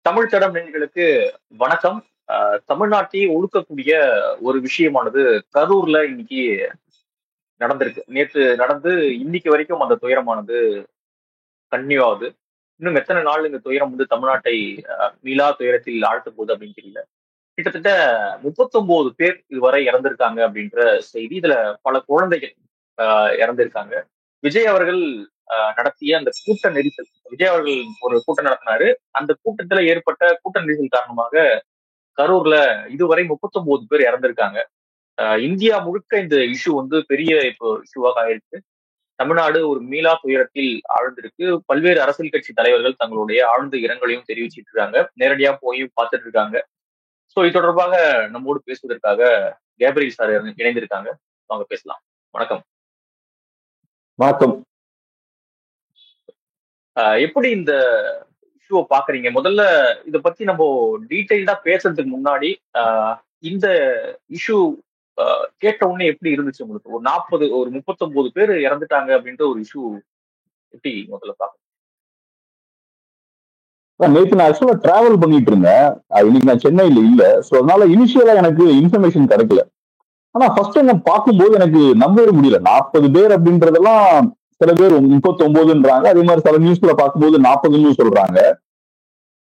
தமிழ் தடம் நேயர்களுக்கு வணக்கம். தமிழ்நாட்டையே ஒழுக்கக்கூடிய ஒரு விஷயமானது கரூர்ல இன்னைக்கு நடந்திருக்கு. நேற்று நடந்து இன்னைக்கு வரைக்கும் அந்த துயரமானது கன்டினியூ ஆகுது. இன்னும் எத்தனை நாள் இந்த துயரம் தமிழ்நாட்டை மீளா துயரத்தில் ஆழ்த்த போகுது அப்படின்னு தெரியல. கிட்டத்தட்ட 39 பேர் இதுவரை இறந்திருக்காங்க அப்படின்ற செய்தி. இதுல பல குழந்தைகள் இறந்திருக்காங்க. விஜய் அவர்கள் நடத்திய அந்த கூட்ட நெரிசல், விஜய் அவர்கள் ஒரு கூட்டம் நடத்தினாரு. அந்த கூட்டத்துல ஏற்பட்ட கூட்ட நெரிசல் காரணமாக கரூர்ல இதுவரை 39 பேர் இறந்திருக்காங்க. இந்தியா முழுக்க இந்த இஷ்யூ பெரிய இப்போ இஷ்யூவாக ஆயிருக்கு. தமிழ்நாடு ஒரு மீளா துயரத்தில் ஆழ்ந்திருக்கு. பல்வேறு அரசியல் கட்சி தலைவர்கள் தங்களுடைய ஆழ்ந்த இரங்கலையும் தெரிவிச்சிட்டு இருக்காங்க. நேரடியா போய் பார்த்துட்டு இருக்காங்க. சோ இது தொடர்பாக நம்மோடு பேசுவதற்காக கேப்ரியல் சார் இணைந்திருக்காங்க. வாங்க பேசலாம். வணக்கம். வணக்கம். எப்படி இந்த இஷ்யூவை பாக்குறீங்க? முதல்ல இத பத்தி நம்ம டீடைல்டா பேசுறதுக்கு முன்னாடி இந்த இஷ்யூ கேட்ட உடனே எப்படி இருந்துச்சு உங்களுக்கு? ஒரு 39 பேர் இறந்துட்டாங்க அப்படின்ற ஒரு இஷ்யூ எப்படி முதல்ல பாக்குறீங்க? நேற்று நான் ஆக்சுவலா டிராவல் பண்ணிட்டு இருந்தேன். இன்னைக்கு நான் சென்னையில இல்ல. சோ அதனால இனிஷியலா எனக்கு இன்ஃபர்மேஷன் கிடைக்கல. ஆனா ஃபர்ஸ்ட் என்ன பார்க்கும்போது எனக்கு நம்பவே முடியல. 40 பேர் அப்படின்றதெல்லாம் சில பேர் 39ன்றாங்க. அதே மாதிரி சில நியூஸ்ல பார்க்கும்போது 40ன்னு சொல்றாங்க.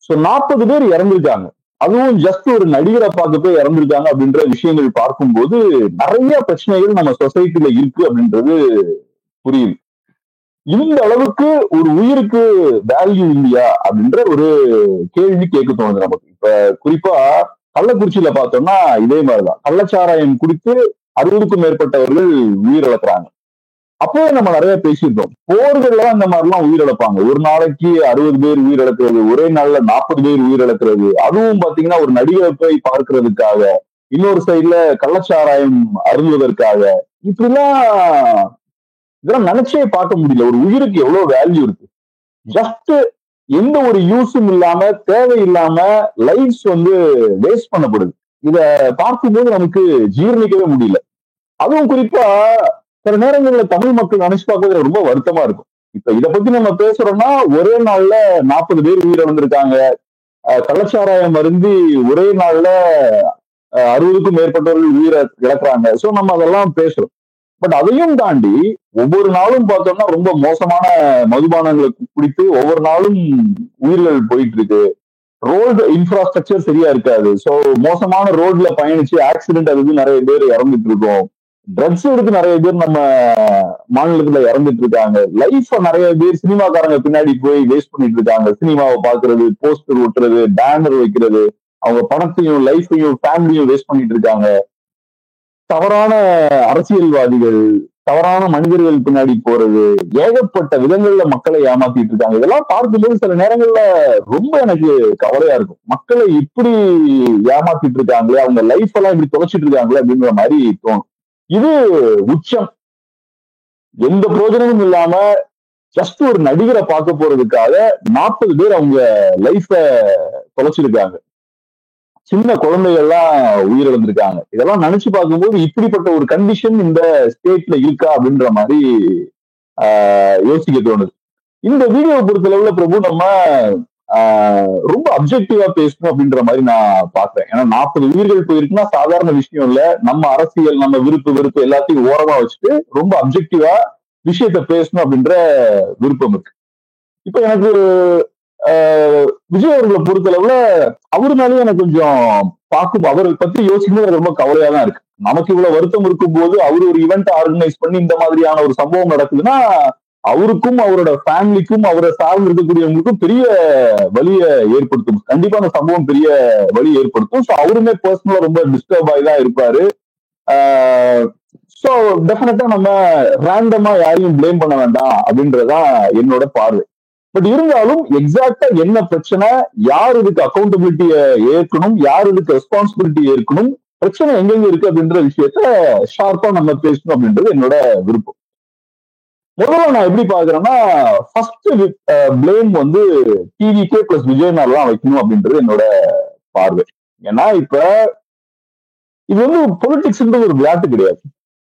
சோ 40 பேர் இறந்திருக்காங்க. அதுவும் ஜஸ்ட் ஒரு நடிகரை பார்க்க போய் இறந்திருக்காங்க அப்படின்ற விஷயங்கள் பார்க்கும்போது நிறைய பிரச்சனைகள் நம்ம சொசைட்டில இருக்கு அப்படின்றது புரியுது. இந்த அளவுக்கு ஒரு உயிருக்கு வேல்யூ இல்லையா அப்படின்ற ஒரு கேள்வி கேட்க தோணுது நமக்கு. இப்ப குறிப்பா கள்ளக்குறிச்சியில பார்த்தோம்னா இதே மாதிரிதான். கள்ளச்சாராயம் குடித்து 60க்கும் மேற்பட்டவர்கள் உயிரிழக்கிறாங்க. அப்பவே நம்ம நிறைய பேசியிருந்தோம். போர்கள்ல இந்த மாதிரிலாம் உயிரிழப்பாங்க. ஒரு நாளைக்கு 60 பேர் உயிரிழக்கிறது, ஒரே நாள்ல 40 பேர் உயிரிழக்கிறது. அதுவும் பாத்தீங்கன்னா ஒரு நடிகரை போய் பார்க்கறதுக்காக, இன்னொரு சைட்ல கள்ளச்சாராயம் அருந்துவதற்காக, இப்படிலாம் இதெல்லாம் நினைச்சே பார்க்க முடியல. ஒரு உயிருக்கு எவ்வளவு வேல்யூ இருக்கு. ஜஸ்ட் எந்த ஒரு யூஸும் இல்லாம, தேவையில்லாம லைஃப்ஸ் வேஸ்ட் பண்ணப்படுது. இத பார்க்கும்போது நமக்கு ஜீரணிக்கவே முடியல. அதுவும் குறிப்பா சில நேரங்கள்ல தமிழ் மக்கள் நினைச்சு பார்க்கறது ரொம்ப வருத்தமா இருக்கும். இப்ப இத பத்தி நம்ம பேசுறோம்னா ஒரே நாள்ல 40 பேர் உயிரிழந்திருக்காங்க. கள்ளச்சாராயம் அருந்தி ஒரே நாள்ல 60க்கும் மேற்பட்டவர்கள் உயிரை இழக்கிறாங்க. சோ நம்ம அதெல்லாம் பேசுறோம். பட் அதையும் தாண்டி ஒவ்வொரு நாளும் பார்த்தோம்னா ரொம்ப மோசமான மதுபானங்களை குடித்து ஒவ்வொரு நாளும் உயிர்கள் போயிட்டு இருக்கு. ரோடு இன்ஃப்ராஸ்ட்ரக்சர் சரியா இருக்காது. சோ மோசமான ரோட்ல பயணிச்சு ஆக்சிடென்ட் அதுக்கு நிறைய பேர் இறந்துட்டு இருக்கோம். ட்ரக்ஸ் எடுத்து நிறைய பேர் நம்ம மாநிலத்துல இறந்துட்டு இருக்காங்க. லைஃப் நிறைய பேர் சினிமாக்காரங்க பின்னாடி போய் வேஸ்ட் பண்ணிட்டு இருக்காங்க. சினிமாவை பாக்குறது, போஸ்டர் ஒட்டுறது, பேனர் வைக்கிறது, அவங்க பணத்தையும் லைஃபையும் ஃபேமிலியும் வேஸ்ட் பண்ணிட்டு இருக்காங்க. தவறான அரசியல்வாதிகள், தவறான மனிதர்கள் பின்னாடி போறது, ஏகப்பட்ட விதங்கள்ல மக்களை ஏமாத்திட்டு இருக்காங்க. இதெல்லாம் பார்க்கும்போது சில நேரங்கள்ல ரொம்ப எனக்கு கவலையா இருக்கும். மக்களை இப்படி ஏமாத்திட்டு இருக்காங்களே, அவங்க லைஃப் எல்லாம் இப்படி தொலைச்சிட்டு இருக்காங்களே அப்படிங்கிற மாதிரி தோணும். இது உச்சம். எந்த பிரயோஜனமும் இல்லாம ஜஸ்ட் ஒரு நடிகரை பார்க்க போறதுக்காக 40 பேர் அவங்க லைஃப தொலைச்சிருக்காங்க. சின்ன குழந்தைகள்லாம் உயிரிழந்திருக்காங்க. இதெல்லாம் நினைச்சு பார்க்கும்போது இப்படிப்பட்ட ஒரு கண்டிஷன் இந்த ஸ்டேட்ல இருக்கா அப்படின்ற மாதிரி யோசிக்க தோணுது. இந்த வீடியோ பொறுத்தளவுல பிரபு நம்ம ரொம்ப அப்ஜெக்டிவா பேசணும் அப்படின்ற மாதிரி நான் பாக்குறேன். ஏன்னா 40 உயிர்கள் போயிருக்குன்னா சாதாரண விஷயம் இல்ல. நம்ம அரசியல், நம்ம விருப்பு எல்லாத்தையும் ஓரமா வச்சுட்டு ரொம்ப அப்ஜெக்டிவா விஷயத்த பேசணும் அப்படின்ற விருப்பம் இருக்கு. இப்ப எனக்கு விஜய் அவர்களை பொறுத்தளவுல அவரு மேலேயும் எனக்கு கொஞ்சம் அவரை பத்தி யோசிக்கும்போது எனக்கு ரொம்ப கவலையா தான் இருக்கு. நமக்கு இவ்வளவு வருத்தம் இருக்கும் போது அவரு ஒரு ஈவெண்ட் ஆர்கனைஸ் பண்ணி இந்த மாதிரியான ஒரு சம்பவம் நடக்குதுன்னா அவருக்கும் அவரோட ஃபேமிலிக்கும் அவரை சார்ந்து இருக்கக்கூடியவங்களுக்கும் பெரிய வலியை ஏற்படுத்தும். கண்டிப்பா அந்த சம்பவம் பெரிய வலி ஏற்படுத்தும். ஸோ அவருமே பர்சனலா ரொம்ப டிஸ்டர்ப் ஆகி தான் இருப்பாரு. ஸோ டெஃபினட்டா நம்ம ரேண்டமா யாரையும் பிளேம் பண்ண வேண்டாம் அப்படின்றதுதான் என்னோட பார்வை. பட் இருந்தாலும் எக்ஸாக்டா என்ன பிரச்சனை, யார் இதுக்கு அக்கௌண்டபிலிட்டியை ஏற்கணும், யார் இதுக்கு ரெஸ்பான்சிபிலிட்டி ஏற்கணும், பிரச்சனை எங்கெங்க இருக்கு அப்படின்ற விஷயத்த ஷார்ப்பா நம்ம பேசணும் அப்படின்றது என்னோட விருப்பம். முதல்ல நான் எப்படி பாக்குறேன்னா, first blame TVK plus Vijay மேலாம் வைக்கணும் அப்படின்றது என்னோட பார்வை. ஏன்னா இப்ப இது பொலிட்டிக்ஸ்ன்றது ஒரு விளையாட்டு கிடையாது.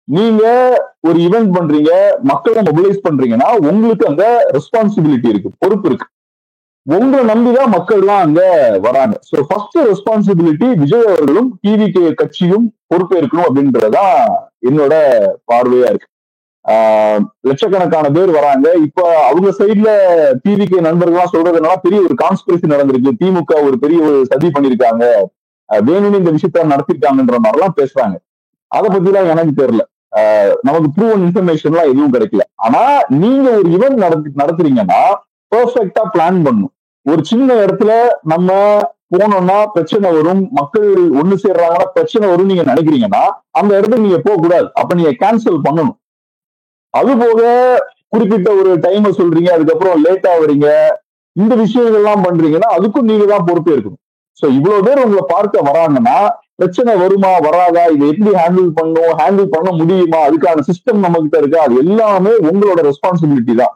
நீங்க ஒரு ஈவெண்ட் பண்றீங்க, மக்களை மொபிலைஸ் பண்றீங்கன்னா உங்களுக்கு அந்த ரெஸ்பான்சிபிலிட்டி இருக்கு, பொறுப்பு இருக்கு. உங்களை நம்பிதான் மக்கள்லாம் அங்க வராங்க. சோ ஃபர்ஸ்ட் ரெஸ்பான்சிபிலிட்டி விஜய் அவர்களும் டிவிகே கட்சியும் பொறுப்பேற்கணும் அப்படின்றதுதான் என்னோட பார்வையா இருக்கு. லட்சக்கணக்கான பேர் வராங்க. இப்ப அவங்க சைட்ல டிவிகே நண்பர்கள்லாம் சொல்றதுனால பெரிய ஒரு கான்ஸ்பிரசி நடந்திருக்கு, திமுக ஒரு பெரிய ஒரு சதி பண்ணிருக்காங்க, வேணும்னு இந்த விஷயத்த நடத்திருக்காங்கன்ற மாதிரிலாம் பேசுறாங்க. அதை பத்தி எல்லாம் எனக்கு தெரியல. நமக்கு ப்ரூவன் இன்ஃபர்மேஷன் எல்லாம் எதுவும் கிடைக்கல. ஆனா நீங்க ஒரு ஈவென்ட் நடத்துறீங்கன்னா பெர்ஃபெக்டா பிளான் பண்ணும். ஒரு சின்ன இடத்துல நம்ம போனோம்னா பிரச்சனை வரும், மக்கள் ஒண்ணு சேர்றாங்கன்னா பிரச்சனை வரும் நீங்க நினைக்கிறீங்கன்னா அந்த இடத்துக்கு நீங்க போக கூடாது. அப்ப நீங்க கேன்சல் பண்ணணும். அது போக குறிப்பிட்ட ஒரு டைமை சொல்றீங்க, அதுக்கப்புறம் லேட்டா வரீங்க, இந்த விஷயங்கள்லாம் பண்றீங்கன்னா அதுக்கும் நீங்க தான் பொறுப்பே இருக்கணும். சோ இவ்வளவு பேர் உங்களை பார்க்க வராங்கன்னா பிரச்சனை வருமா வராதா, இதை எப்படி ஹேண்டில் பண்ண முடியுமா, அதுக்கான சிஸ்டம் நம்ம கிட்ட இருக்கா, அது எல்லாமே உங்களோட ரெஸ்பான்சிபிலிட்டி தான்.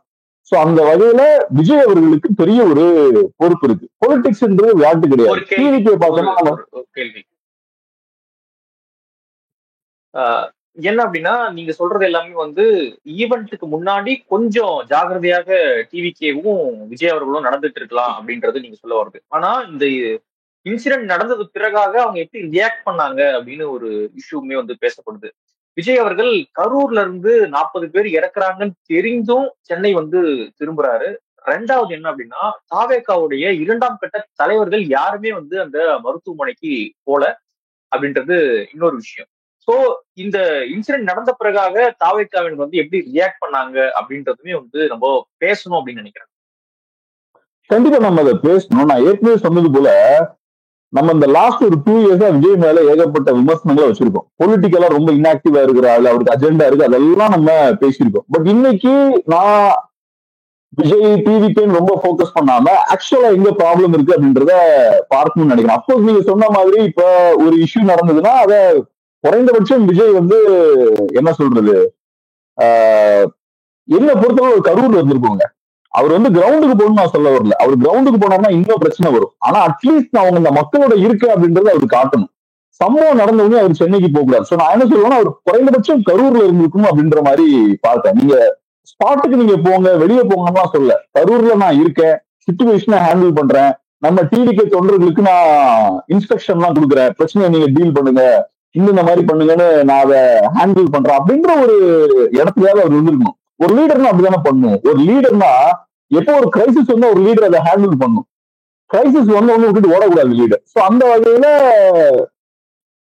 சோ அந்த வகையில விஜய் அவர்களுக்கு பெரிய ஒரு பொறுப்பு இருக்கு. பொலிட்டிக்ஸ்ன்றது விளையாட்டு கிடையாது. டிவிக்கு பார்த்தோம்னா கேள்வி என்ன அப்படின்னா, நீங்க சொல்றது எல்லாமே வந்து ஈவெண்ட்டுக்கு முன்னாடி கொஞ்சம் ஜாகிரதையாக டிவிகேவும் விஜய் அவர்களும் நடந்துட்டு இருக்கலாம் அப்படின்றது நீங்க சொல்ல வருது. ஆனா இந்த இன்சிடென்ட் நடந்தது பிறகாக அவங்க எப்படி ரியாக்ட் பண்ணாங்க அப்படின்னு ஒரு இஷ்யூமே வந்து பேசப்படுது. விஜய் அவர்கள் கரூர்ல இருந்து 40 பேர் இறக்குறாங்கன்னு தெரிந்தும் சென்னை வந்து திரும்புறாரு. ரெண்டாவது என்ன அப்படின்னா, தாவேகாவுடைய 2ஆம் கட்ட தலைவர்கள் யாருமே வந்து அந்த மருத்துவமனைக்கு போல அப்படின்றது இன்னொரு விஷயம். சோ இந்த இன்சிடென்ட் நடந்த பிறகாக தாவேகாவின் வந்து எப்படி ரியாக்ட் பண்ணாங்க அப்படின்றதுமே வந்து நம்ம பேசணும் அப்படின்னு நினைக்கிறேன். கண்டிப்பா நம்ம அதை பேசணும். நான் ஏற்கனவே சொன்னது போல நம்ம இந்த லாஸ்ட் ஒரு 2 இயர்ஸா விஜய் மேல ஏகப்பட்ட விமர்சனங்களை வச்சிருக்கோம். பொலிட்டிக்கலா ரொம்ப இன்ஆக்டிவா இருக்கிறாள், அவருக்கு அஜெண்டா இருக்கு, அதெல்லாம் நம்ம பேசியிருக்கோம். பட் இன்னைக்கு நான் விஜய் டிவிக்குன்னு ரொம்ப போக்கஸ் பண்ணாம ஆக்சுவலா எங்க ப்ராப்ளம் இருக்கு அப்படின்றத பார்க்கணும்னு நினைக்கிறேன். அப்கோர்ஸ் நீங்க சொன்ன மாதிரி இப்ப ஒரு இஷ்யூ நடந்ததுன்னா அதை குறைந்தபட்சம் விஜய் வந்து என்ன சொல்றது, என்ன பொறுத்தவரை ஒரு கரூர்ல இருந்திருக்கோங்க. அவர் வந்து கிரவுண்டுக்கு போகணும்னு நான் சொல்ல வரல. அவர் கிரவுண்டுக்கு போனார்னா இன்னும் பிரச்சனை வரும். ஆனா அட்லீஸ்ட் நான் அவங்க இந்த மக்களோட இருக்கு அப்படின்றத அவர் காட்டணும். சம்பவம் நடந்தவங்க அவர் சென்னைக்கு போகக்கூடாது. சோ நான் என்ன சொல்லுவேன்னா அவர் குறைந்தபட்சம் கரூர்ல இருந்திருக்கணும் அப்படின்ற மாதிரி பார்த்தேன். நீங்க ஸ்பாட்டுக்கு நீங்க போங்க, வெளியே போங்கன்னா சொல்ல, கரூர்ல நான் இருக்கேன், சிச்சுவேஷனை ஹேண்டில் பண்றேன், நம்ம டிவிக்கு தொண்டர்களுக்கு நான் இன்ஸ்ட்ரக்ஷன் எல்லாம் கொடுக்குறேன், பிரச்சனையை நீங்க டீல் பண்ணுங்க, இந்த மாதிரி பண்ணுங்கன்னு நான் அதை ஹேண்டில் பண்றேன் அப்படின்ற ஒரு இடத்துலயாவது அவர் இருந்திருக்கணும். ஒரு லீடர்னா அப்படிதானே பண்ணும். ஒரு லீடர்னா எப்போ ஒரு கிரைசிஸ் வந்து ஒரு லீடர் அதை ஹேண்டில் பண்ணும். கிரைசிஸ் வந்தவங்க விட்டுட்டு ஓடக்கூடாது லீடர். சோ அந்த வகையில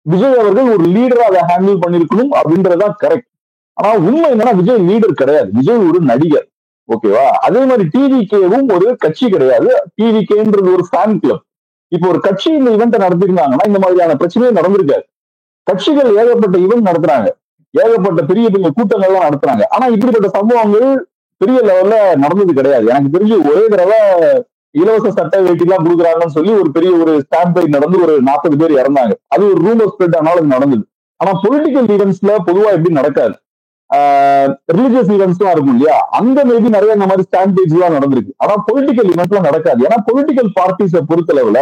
விஜய் அவர்கள் ஒரு லீடரா அதை ஹேண்டில் பண்ணிருக்கணும் அப்படின்றதுதான் கரெக்ட். ஆனா உண்மை என்னன்னா விஜய் லீடர் கிடையாது, விஜய் ஒரு நடிகர். ஓகேவா? அதே மாதிரி டிவிகேவும் ஒரு கட்சி கிடையாது. டிவிகேன்றது ஒரு ஃபேன் கிளப். இப்போ ஒரு கட்சி இந்த ஈவெண்ட் நடத்திருந்தாங்கன்னா இந்த மாதிரியான பிரச்சனையே நடந்திருக்காது. கட்சிகள் ஏகப்பட்ட ஈவெண்ட் நடத்துறாங்க, ஏகப்பட்ட பெரிய பெரிய கூட்டங்கள்லாம் நடத்துறாங்க. ஆனா இப்படிப்பட்ட சம்பவங்கள் பெரிய லெவல்ல நடந்தது கிடையாது. எனக்கு தெரிஞ்சு ஒரே தடவை இலவச சட்ட வேட்டி எல்லாம் கொடுக்குறாங்கன்னு சொல்லி ஒரு பெரிய ஒரு ஸ்டாம்பேட் நடந்து ஒரு 40 பேர் இறந்தாங்க. அது ஒரு ரூமர் ஸ்ப்ரெட் ஆனாலும் அது நடந்தது. ஆனா பொலிட்டிக்கல் ஈவெண்ட்ஸ்ல பொதுவா எப்படி நடக்காது. ரிலிஜியஸ் ஈவெண்ட்ஸ் எல்லாம் இருக்கும் இல்லையா, அந்த மேபி நிறைய இந்த மாதிரி ஸ்டாம்பேஜ் எல்லாம் நடந்திருக்கு. ஆனா பொலிட்டிக்கல் ஈவெண்ட்லாம் நடக்காது. ஏன்னா பொலிட்டிக்கல் பார்ட்டிஸை பொறுத்தளவுல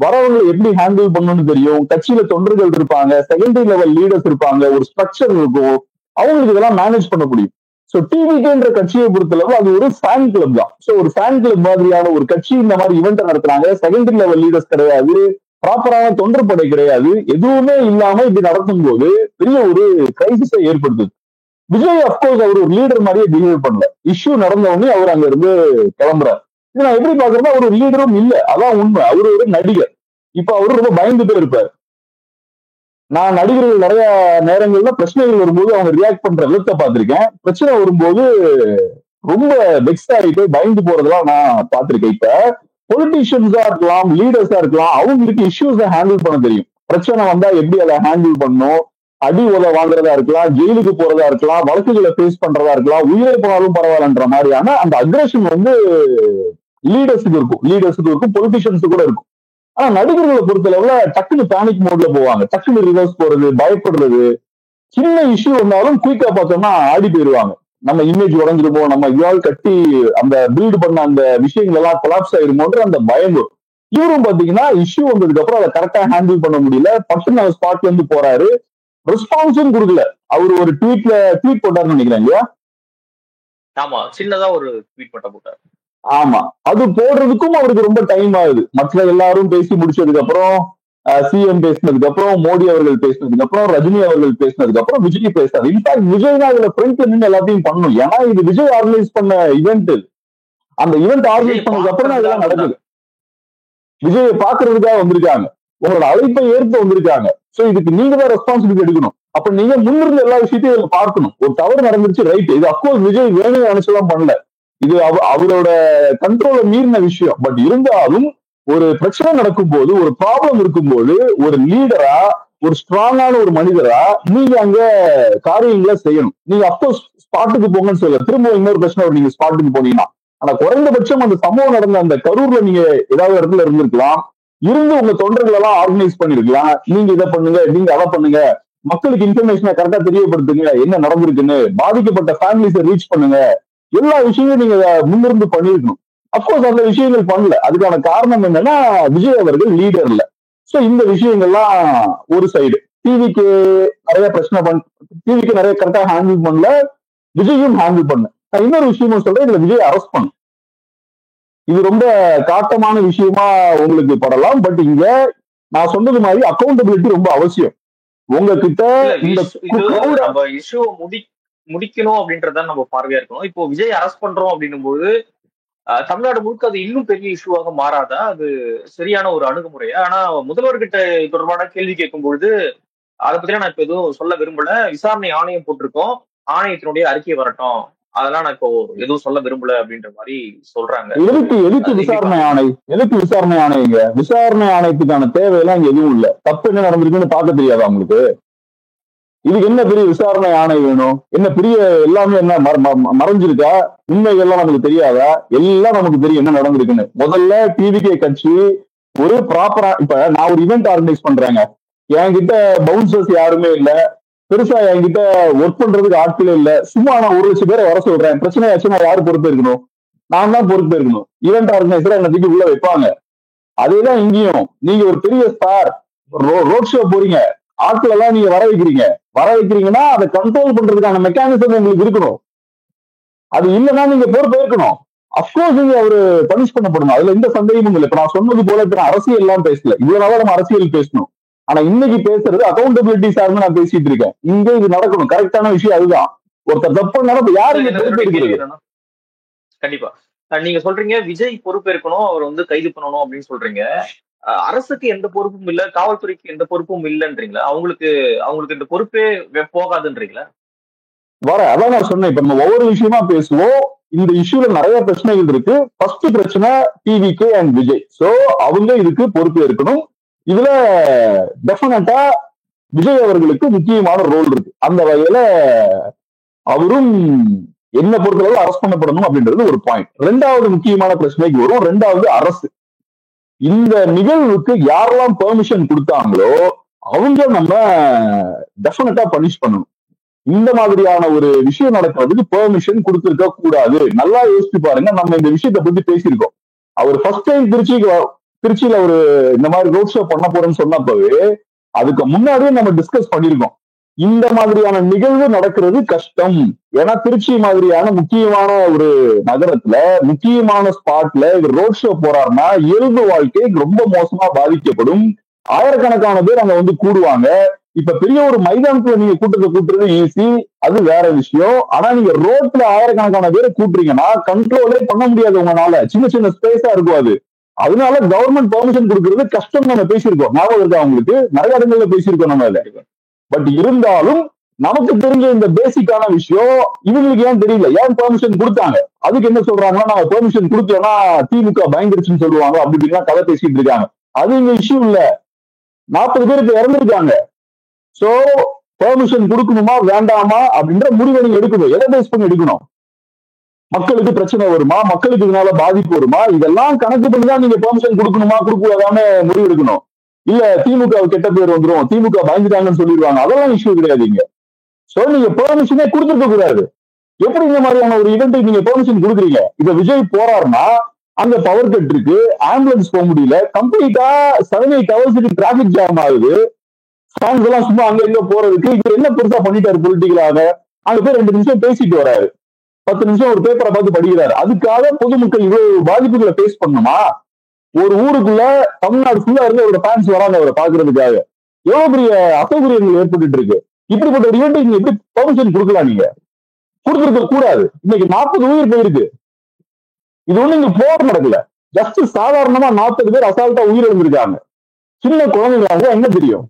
வரவங்களை எப்படி ஹேண்டில் பண்ணணும்னு தெரியும். கட்சியில தொண்டர்கள் இருப்பாங்க, செகண்டரி லெவல் லீடர்ஸ் இருப்பாங்க, ஒரு ஸ்ட்ரக்சர் இருக்கும், அவங்களுக்கு இதெல்லாம் மேனேஜ் பண்ண முடியும். சோ டிவிகேன்ற கட்சியை பொறுத்தளவு அது ஒரு ஃபேன் கிளப் தான். சோ ஒரு ஃபேன் கிளப் மாதிரியான ஒரு கட்சி இந்த மாதிரி ஈவெண்ட் நடத்துறாங்க, செகண்டரி லெவல் லீடர்ஸ் கிடையாது, ப்ராப்பரான தொண்டர் படை கிடையாது, எதுவுமே இல்லாம இப்படி நடத்தும் போது பெரிய ஒரு கிரைசிஸை ஏற்படுத்துது. விஜய் அப்கோர்ஸ் அவர் ஒரு லீடர் மாதிரியே பிஹேவ் பண்ணல. இஷ்யூ நடந்த உடனே அவர் அங்க இருந்து கிளம்புறாரு. இது நான் எப்படி பாக்குறேன்னா அவர் ஒரு லீடரும் இல்ல, அதான் உண்மை. அவரு ஒரு நடிகர். இப்ப அவரு ரொம்ப பயந்துட்டே இருப்பாரு. நான் நடிகர்கள் நிறைய நேரங்கள்ல பிரச்சனைகள் வரும்போது அவங்க ரியாக்ட் பண்ற விதத்தை பார்த்திருக்கேன். பிரச்சனை வரும்போது ரொம்ப வெக்ஸ் ஆகிட்டு பயந்து போறதெல்லாம் நான் பார்த்திருக்கேன். இப்ப பொலிட்டீஷியன்ஸா இருக்கலாம், லீடர்ஸா இருக்கலாம், அவங்களுக்கு இஷ்யூஸை ஹேண்டில் பண்ண தெரியும். பிரச்சனை வந்தா எப்படி அதை ஹேண்டில் பண்ணணும், அடி உத வாங்குறதா இருக்கலாம், ஜெயிலுக்கு போறதா இருக்கலாம், வழக்குகளை ஃபேஸ் பண்றதா இருக்கலாம், உயிரை போனாலும் பரவாயில்லன்ற மாதிரியான அந்த அக்ரஷன் வந்து லீடர்ஸுக்கு இருக்கும், பொலிட்டீஷியன்ஸுக்கு கூட இருக்கும். ஆனா நடிகர்களை பொறுத்தளவுல டக்குன்னு பேனிக் மோட்ல போவாங்க, டக்குன்னு ரிவர்ஸ் போறது, பயப்படுறது. சின்ன இஷ்யூ வந்தாலும் குயிக்கா பார்த்தோம்னா ஆடி போயிருவாங்க. நம்ம இமேஜ் உடஞ்சிருமோ, நம்ம இவாள் கட்டி அந்த பில்டு பண்ண அந்த விஷயங்கள் எல்லாம் கொலாப்ஸ் ஆயிருமோன்ற அந்த பயம் வரும். இவரும் பாத்தீங்கன்னா இஷ்யூ வந்ததுக்கு அப்புறம் அதை கரெக்டா ஹேண்டில் பண்ண முடியல, பட்டுன்னு அவர் ஸ்பாட்ல இருந்து போறாரு, ரெஸ்பான்ஸும் கொடுக்கல. அவரு ஒரு ட்வீட் போட்டாருன்னு நினைக்கிறேன் இல்லையா? ஆமா, சின்னதா ஒரு ட்வீட் போட்டாரு. ஆமா, அது போடுறதுக்கும் அவருக்கு ரொம்ப டைம் ஆகுது. மற்ற எல்லாரும் பேசி முடிச்சதுக்கு அப்புறம், சிஎம் பேசினதுக்கு அப்புறம், மோடி அவர்கள் பேசினதுக்கு அப்புறம், ரஜினி அவர்கள் பேசினதுக்கு அப்புறம் விஜய் பேசுறாரு. இன்ஃபேக்ட் விஜய் தான் இதுல ஃப்ரண்ட்ல நின்று எல்லாத்தையும் பண்ணணும். ஏன்னா இது விஜய் ஆர்கனைஸ் பண்ண இவெண்ட். அந்த இவெண்ட் விஜய் ஆர்கனைஸ் பண்ணதுக்கு அப்புறம் தான் இதெல்லாம் பாக்குறதுக்காக நடக்குது. வந்தாங்க. விஜயை பாக்குறதுக்காக வந்திருக்காங்க. உங்களோட அழைப்பை ஏற்க வந்திருக்காங்க. சோ இதுக்கு நீங்க தான் ரெஸ்பான்சிபிலிட்டி எடுக்கணும். அப்ப நீங்க முன்னிருந்த எல்லா விஷயத்தையும் இதுல பார்க்கணும். ஒரு தவறு நடந்துருச்சு, ரைட். இது அப்கோர்ஸ் விஜய் வேணும்னு நினைச்செல்லாம் பண்ணல. இது அவரோட கண்ட்ரோல மீறின விஷயம். பட் இருந்தாலும் ஒரு பிரச்சனை நடக்கும் போது, ஒரு ப்ராப்ளம் இருக்கும்போது, ஒரு லீடரா, ஒரு ஸ்ட்ராங்கான ஒரு மனிதரா நீங்க அங்க காரியங்களை செய்யணும். நீங்க அப்கோர்ஸ் ஸ்பாட்டுக்கு போங்கன்னு சொல்ல, திரும்ப இன்னொரு பிரச்சனை வரும் நீங்க ஸ்பாட்டுக்கு போனீங்கன்னா. ஆனா குறைந்தபட்சம் அந்த சம்பவம் நடந்த அந்த கரூர்ல நீங்க ஏதாவது இடத்துல இருந்திருக்கலாம். இருந்து உங்க தொண்டர்கள் எல்லாம் ஆர்கனைஸ் பண்ணிருக்கலாம். நீங்க இதை பண்ணுங்க, நீங்க அதை பண்ணுங்க, மக்களுக்கு இன்ஃபர்மேஷனை கரெக்டா தெரியப்படுத்துங்க, என்ன நடந்திருக்குன்னு, பாதிக்கப்பட்ட ஃபேமிலிஸை ரீச் பண்ணுங்க, எல்லா விஷயங்களும் நீங்க முன்னிருந்து பண்ணிருக்கணும். அப்கோர்ஸ் அந்த விஷயங்கள் பண்ணல. அதுக்கான காரணம் என்னன்னா விஜய் அவர்கள் லீடர் இல்ல. சோ இந்த விஷயங்கள்லாம் ஒரு சைடு. டிவிக்கு நிறைய பிரச்சனை டிவிக்கு நிறைய கரெக்டா ஹேண்டில் பண்ணல, விஜயும் ஹேண்டில் பண்ணல. நான் இன்னொரு விஷயமும் சொல்றேன், இதுல விஜய் அரெஸ்ட் பண்ணு. இது ரொம்ப காட்டமான விஷயமா உங்களுக்கு படலாம். பட் இங்க நான் சொன்னது மாதிரி அக்கௌண்டபிலிட்டி ரொம்ப அவசியம். உங்ககிட்ட இந்த நம்ம இஷ்யூ முடிக்கணும் அப்படின்றதான் நம்ம பார்வையா இருக்கணும். இப்போ விஜய் அரெஸ்ட் பண்றோம் அப்படின்னும் போது தமிழ்நாடு முழுக்க அது இன்னும் பெரிய இஷ்யூவாக மாறாதா? அது சரியான ஒரு அணுகுமுறையா? ஆனா முதல்வர்கிட்ட தொடர்பான கேள்வி கேட்கும் பொழுது அதை பத்தி நான் இப்ப எதுவும் சொல்ல விரும்பல. விசாரணை ஆணையம் போட்டிருக்கோம், ஆணையத்தினுடைய அறிக்கை வரட்டும், அதெல்லாம் நான் இப்போ எதுவும் சொல்ல விரும்பல அப்படின்ற மாதிரி சொல்றாங்க. எதுக்கு விசாரணை ஆணை? எதுக்கு விசாரணை ஆணையங்க? விசாரணை ஆணையத்துக்கான தேவையெல்லாம் இங்க எதுவும் இல்ல. தப்பு என்ன நடந்திருக்குன்னு பார்க்க தெரியாதா உங்களுக்கு? இதுக்கு என்ன பெரிய விசாரணை ஆணை வேணும்? என்ன பெரிய எல்லாமே என்ன மறைஞ்சிருக்கா? உண்மைகள்லாம் நமக்கு தெரியாதா? எல்லாம் நமக்கு தெரியும் என்ன நடந்திருக்குன்னு. முதல்ல டிவிகே கட்சி ஒரு ப்ராப்பரா, இப்ப நான் ஒரு இவெண்ட் ஆர்கனைஸ் பண்றேங்க, என்கிட்ட பவுன்சர்ஸ் யாருமே இல்ல, பெருசா என்கிட்ட ஒர்க் பண்றதுக்கு ஆட்களே இல்ல, சும்மா நான் 1,00,000 பேரை வர சொல்றேன், பிரச்சனை ஆச்சுன்னா யாரு பொறுப்பு இருக்கணும்? நான் தான் பொறுப்பு இருக்கணும். ஈவெண்ட் ஆர்கனைசரா என்ன தூக்கி உள்ள வைப்பாங்க. அதேதான் இங்கேயும். நீங்க ஒரு பெரிய ஸ்டார், ரோட் ஷோ போறீங்க, ஆட்கள் எல்லாம் நீங்க வர வைக்கிறீங்கன்னா அதை கண்ட்ரோல் பண்றதுக்கான மெக்கானிசம் உங்களுக்கு இருக்கணும். அது இல்லைன்னா நீங்க பொறுப்பு இருக்கணும். அப்கோர்ஸ் நீங்க அவரு பனிஷ் பண்ணப்படணும், அதுல எந்த சந்தேகமும் இல்லை. இப்ப நான் சொன்னது போல இப்ப நான் அரசியல் எல்லாம் பேசல, இவ்வளவு நாளா நம்ம அரசியல் பேசணும். ஆனா இன்னைக்கு பேசுறது அக்கௌண்டபிலிட்டி சார்ந்து நான் பேசிட்டு இருக்கேன். இங்க இது நடக்கணும், கரெக்டான விஷயம் அதுதான். ஒருத்தர் தப்பு நடப்பு யாரு பொறுப்பு எடுக்கிறது? கண்டிப்பா நீங்க சொல்றீங்க விஜய் பொறுப்பேற்கணும், அவர் வந்து கைது பண்ணணும் அப்படின்னு சொல்றீங்க. அரசுக்கு எந்த பொறுப்பும் இல்ல, காவல்துறைக்கு எந்த பொறுப்பும் இல்லைன்றீங்களா? அவங்களுக்கு இந்த பொறுப்பே போகாதுன்றீங்களா? அதான் நான் சொன்னேன். இப்ப நம்ம ஒவ்வொரு விஷயமா பேசுவோம். இந்த இஷ்யூல நிறைய பிரச்சனைகள் இருக்கு. ஃபர்ஸ்ட் பிரச்சனை டிவிகே அண்ட் விஜய். சோ அவங்க இதுக்கு பொறுப்பு இருக்கணும். இதுல டெஃபினட்டா விஜய் அவர்களுக்கு முக்கியமான ரோல் இருக்கு. அந்த வகையில அவரும் என்ன பொறுத்தளவு அரெஸ்ட் பண்ணப்படணும் அப்படின்றது ஒரு பாயிண்ட். ரெண்டாவது முக்கியமான பிரச்சனைக்கு வரும். ரெண்டாவது அரசு. இந்த நிகழ்வுக்கு யாரெல்லாம் பெர்மிஷன் கொடுத்தாங்களோ அவங்க நம்ம டெஃபினட்டா பனிஷ் பண்ணணும். இந்த மாதிரியான ஒரு விஷயம் நடக்கிறதுக்கு பெர்மிஷன் கொடுத்திருக்க கூடாது. நல்லா யோசிச்சு பாருங்க. நம்ம இந்த விஷயத்தை பத்தி பேசியிருக்கோம். அவர் ஃபர்ஸ்ட் டைம் திருச்சியில ஒரு இந்த மாதிரி ரோட் ஷோ பண்ண போறேன்னு சொன்னப்பவே அதுக்கு முன்னாடியே நம்ம டிஸ்கஸ் பண்ணிருக்கோம். இந்த மாதிரியான நிகழ்வு நடக்கிறது கஷ்டம். ஏன்னா திருச்சி மாதிரியான முக்கியமான ஒரு நகரத்துல முக்கியமான ஸ்பாட்ல இவர் ரோட் ஷோ போறாருன்னா இயல்பு வாழ்க்கை ரொம்ப மோசமா பாதிக்கப்படும். ஆயிரக்கணக்கான பேர் அங்க வந்து கூடுவாங்க. இப்ப பெரிய ஒரு மைதானத்துல நீங்க கூட்டத்தை கூட்டுறது ஈஸி, அது வேற விஷயம். ஆனா நீங்க ரோட்ல ஆயிரக்கணக்கான பேரை கூட்டுறீங்கன்னா கண்ட்ரோலே பண்ண முடியாது உங்களால. சின்ன சின்ன ஸ்பேஸா இருக்கும் அது. அதனால கவர்மெண்ட் பெர்மிஷன் கொடுக்கறது கஷ்டம். நம்ம பேசியிருக்கோம், ஞாபகம் இருக்கா அவங்களுக்கு? நிறைய இடங்கள்ல பேசியிருக்கோம் நம்ம அதை. பட் இருந்தாலும் நமக்கு தெரிஞ்ச இந்த பேசிக்கான விஷயம் இவங்களுக்கு ஏன் தெரியல, ஏன் பெர்மிஷன் கொடுத்தாங்க? அதுக்கு என்ன சொல்றாங்கன்னா நாங்க பெர்மிஷன் கொடுத்தோம்னா திமுக பயந்துருச்சுன்னு சொல்லுவாங்க, அப்படி இப்படின்னா கதை பேசிட்டு இருக்காங்க. அது இங்க இஷ்யூ இல்ல. 40 பேருக்கு இறந்துருக்காங்க. சோ பெர்மிஷன் கொடுக்கணுமா வேண்டாமா அப்படின்ற முடிவை நீங்க எடுக்கணும். எதை பேஸ் பண்ணி எடுக்கணும்? மக்களுக்கு பிரச்சனை வருமா, மக்களுக்கு இதனால பாதிப்பு வருமா, இதெல்லாம் கணக்கு பண்ணிதான் நீங்க பெர்மிஷன் கொடுக்கணுமா கொடுக்கூடாதான்னு முடிவு எடுக்கணும். இல்ல திமுக கெட்ட பேர் வந்துடும், திமுக பயந்துட்டாங்கன்னு சொல்லிடுவாங்க, அதெல்லாம் இஷ்யூ கிடையாதுங்க. சோ நீங்க பெர்மிஷனே கொடுத்துருக்க கூடாது. எப்படி இந்த மாதிரியான ஒரு இவெண்ட்டுக்கு நீங்க பெர்மிஷன் கொடுக்குறீங்க? இப்ப விஜய் போறாருன்னா அங்க பவர் கட் இருக்கு, ஆம்புலன்ஸ் போக முடியல, கம்ப்ளீட்டா 7-8 ஹவர்ஸுக்கு டிராபிக் ஜாம் ஆகுது, ஃபேன்ஸ் எல்லாம் சும்மா அங்க எங்க போறதுக்கு. இவர் என்ன பெருசா பண்ணிட்டாரு பொலிட்டிக்கலாக? அங்க போய் 2 நிமிஷம் பேசிட்டு வராரு. 10 நிமிஷம் ஒரு பேப்பரை பார்த்து படிக்கிறாரு. அதுக்காக பொதுமக்கள் இவ்வளவு பாதிப்புகளை ஃபேஸ் பண்ணணுமா? ஒரு ஊருக்குள்ள தமிழ்நாடு ஃபுல்லா இருந்து அவரோட ஃபேன்ஸ் வராங்க அவரை பாக்குறதுக்காக. எவ்வளவு பெரிய அசௌகரியங்கள் ஏற்பட்டு இருக்கு. இப்படிப்பட்ட ஒரு ஈவெண்ட் நீங்க எப்படி பெர்மிஷன் கொடுக்கலாம்? நீங்க கொடுத்துருக்க கூடாது. இன்னைக்கு 40 உயிர் போயிருக்கு. இது ஒண்ணு இங்க போர் நடக்கல. ஜஸ்ட் சாதாரணமா 40 பேர் அசால்ட்டா உயிர் இழந்திருக்காங்க. சின்ன குழந்தைங்க என்ன தெரியும்?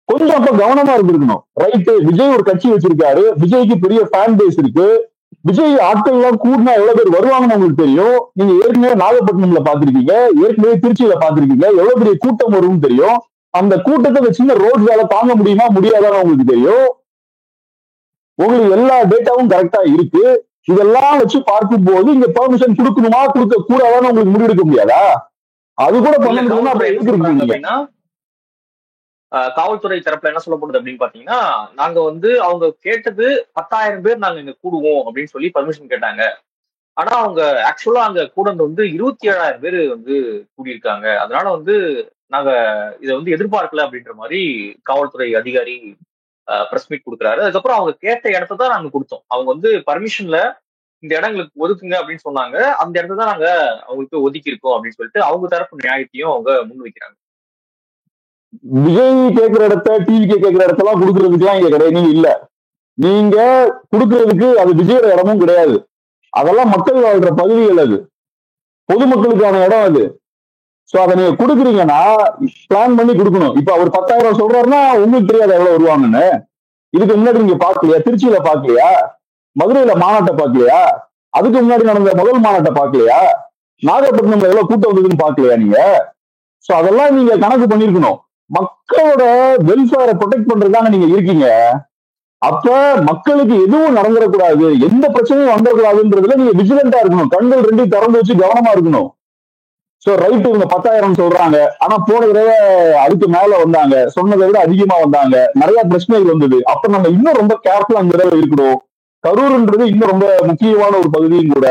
கொஞ்சம் அப்ப கவனமா இருந்திருக்கணும். ரைட்டு, விஜய் ஒரு கட்சி வச்சிருக்காரு, விஜய்க்கு பெரிய ஃபேன் பேஸ் இருக்கு, விஜய் ஆட்கள் எல்லாம் கூடினா எவ்வளவு பேர் வருவாங்கன்னு உங்களுக்கு தெரியும். நீங்க ஏற்கனவே நாகப்பட்டினம்ல பாத்திருக்கீங்க, ஏற்கனவே திருச்சியில பாத்திருக்கீங்க, எவ்வளவு பெரிய கூட்டம் வரும்னு தெரியும். அந்த கூட்டத்தை சின்ன ரோட்ஸால தாங்க முடியுமா முடியாதான்னு உங்களுக்கு தெரியும். உங்களுக்கு எல்லா டேட்டாவும் கரெக்டா இருக்கு. இதெல்லாம் வச்சு பார்க்கும் போது இங்க பெர்மிஷன் கொடுக்கணுமா கொடுக்க கூடாதான்னு உங்களுக்கு முடிவெடுக்க முடியாதா? அது கூட பண்ண முடியும்னா அப்புறம் எதுக்கு இருக்கீங்க? காவல்துறை தரப்புல என்ன சொல்லப்படுது அப்படின்னு பாத்தீங்கன்னா, நாங்க அவங்க கேட்டது 10,000 பேர் நாங்க இங்க கூடுவோம் அப்படின்னு சொல்லி பர்மிஷன் கேட்டாங்க. ஆனா அவங்க ஆக்சுவலா அங்க கூடந்து 27,000 பேர் கூடியிருக்காங்க. அதனால நாங்க இதை எதிர்பார்க்கல அப்படின்ற மாதிரி காவல்துறை அதிகாரி பிரஸ் மீட் கொடுக்குறாரு. அதுக்கப்புறம் அவங்க கேட்ட இடத்த தான் நாங்க கொடுத்தோம். அவங்க பர்மிஷன்ல இந்த இடங்களுக்கு ஒதுக்குங்க அப்படின்னு சொன்னாங்க. அந்த இடத்த தான் நாங்க அவங்களுக்கு ஒதுக்கி இருக்கோம் அப்படின்னு சொல்லிட்டு அவங்க தரப்பு நியாயத்தையும் அவங்க முன் வைக்கிறாங்க. விஜய் கேட்கிற இடத்த, டிவி கேட்கிற இடத்தெல்லாம் கொடுக்கறதுக்குலாம் இங்க கிடையாது. நீங்க இல்ல, நீங்க கொடுக்கறதுக்கு அது விஜயோட இடமும் கிடையாது. அதெல்லாம் மக்கள் வாழ்ற பகுதிகள், அது பொதுமக்களுக்கான இடம் அது. சோ அதை நீங்க கொடுக்குறீங்கன்னா பிளான் பண்ணி கொடுக்கணும். இப்ப அவர் 10,000 சொல்றாருன்னா உங்களுக்கு தெரியாது எவ்வளவு வருவாங்கன்னு. இதுக்கு முன்னாடி நீங்க பாக்கலையா? திருச்சியில பாக்கலையா? மதுரையில மாநாட்டை பாக்கலையா? அதுக்கு முன்னாடி நடந்த முதல் மாநாட்டை பாக்கலையா? நாகப்பட்டினம்ல எவ்வளவு கூட்டம் வந்ததுன்னு பாக்கலையா நீங்க? சோ அதெல்லாம் நீங்க கணக்கு பண்ணிருக்கணும். மக்களோட வெல்ஃபேரை ப்ரொடெக்ட் பண்றதுதாங்க நீங்க இருக்கீங்க. அப்ப மக்களுக்கு எதுவும் நடந்துடக்கூடாது, எந்த பிரச்சனையும் வந்துடக்கூடாதுன்றதுல நீங்க விஜிலண்டா இருக்கணும். கண்கள் ரெண்டையும் திறந்து வச்சு கவனமா இருக்கணும். சோ ரைட், இவங்க 10,000 சொல்றாங்க. ஆனா போன தடவை அதுக்கு மேல வந்தாங்க, சொன்னதை விட அதிகமா வந்தாங்க, நிறைய பிரச்சனைகள் வந்தது. அப்ப நம்ம இன்னும் ரொம்ப கேர்ஃபுல்லா அந்த தடவை இருக்கணும். கரூர்ன்றது இன்னும் ரொம்ப முக்கியமான ஒரு பகுதியும் கூட.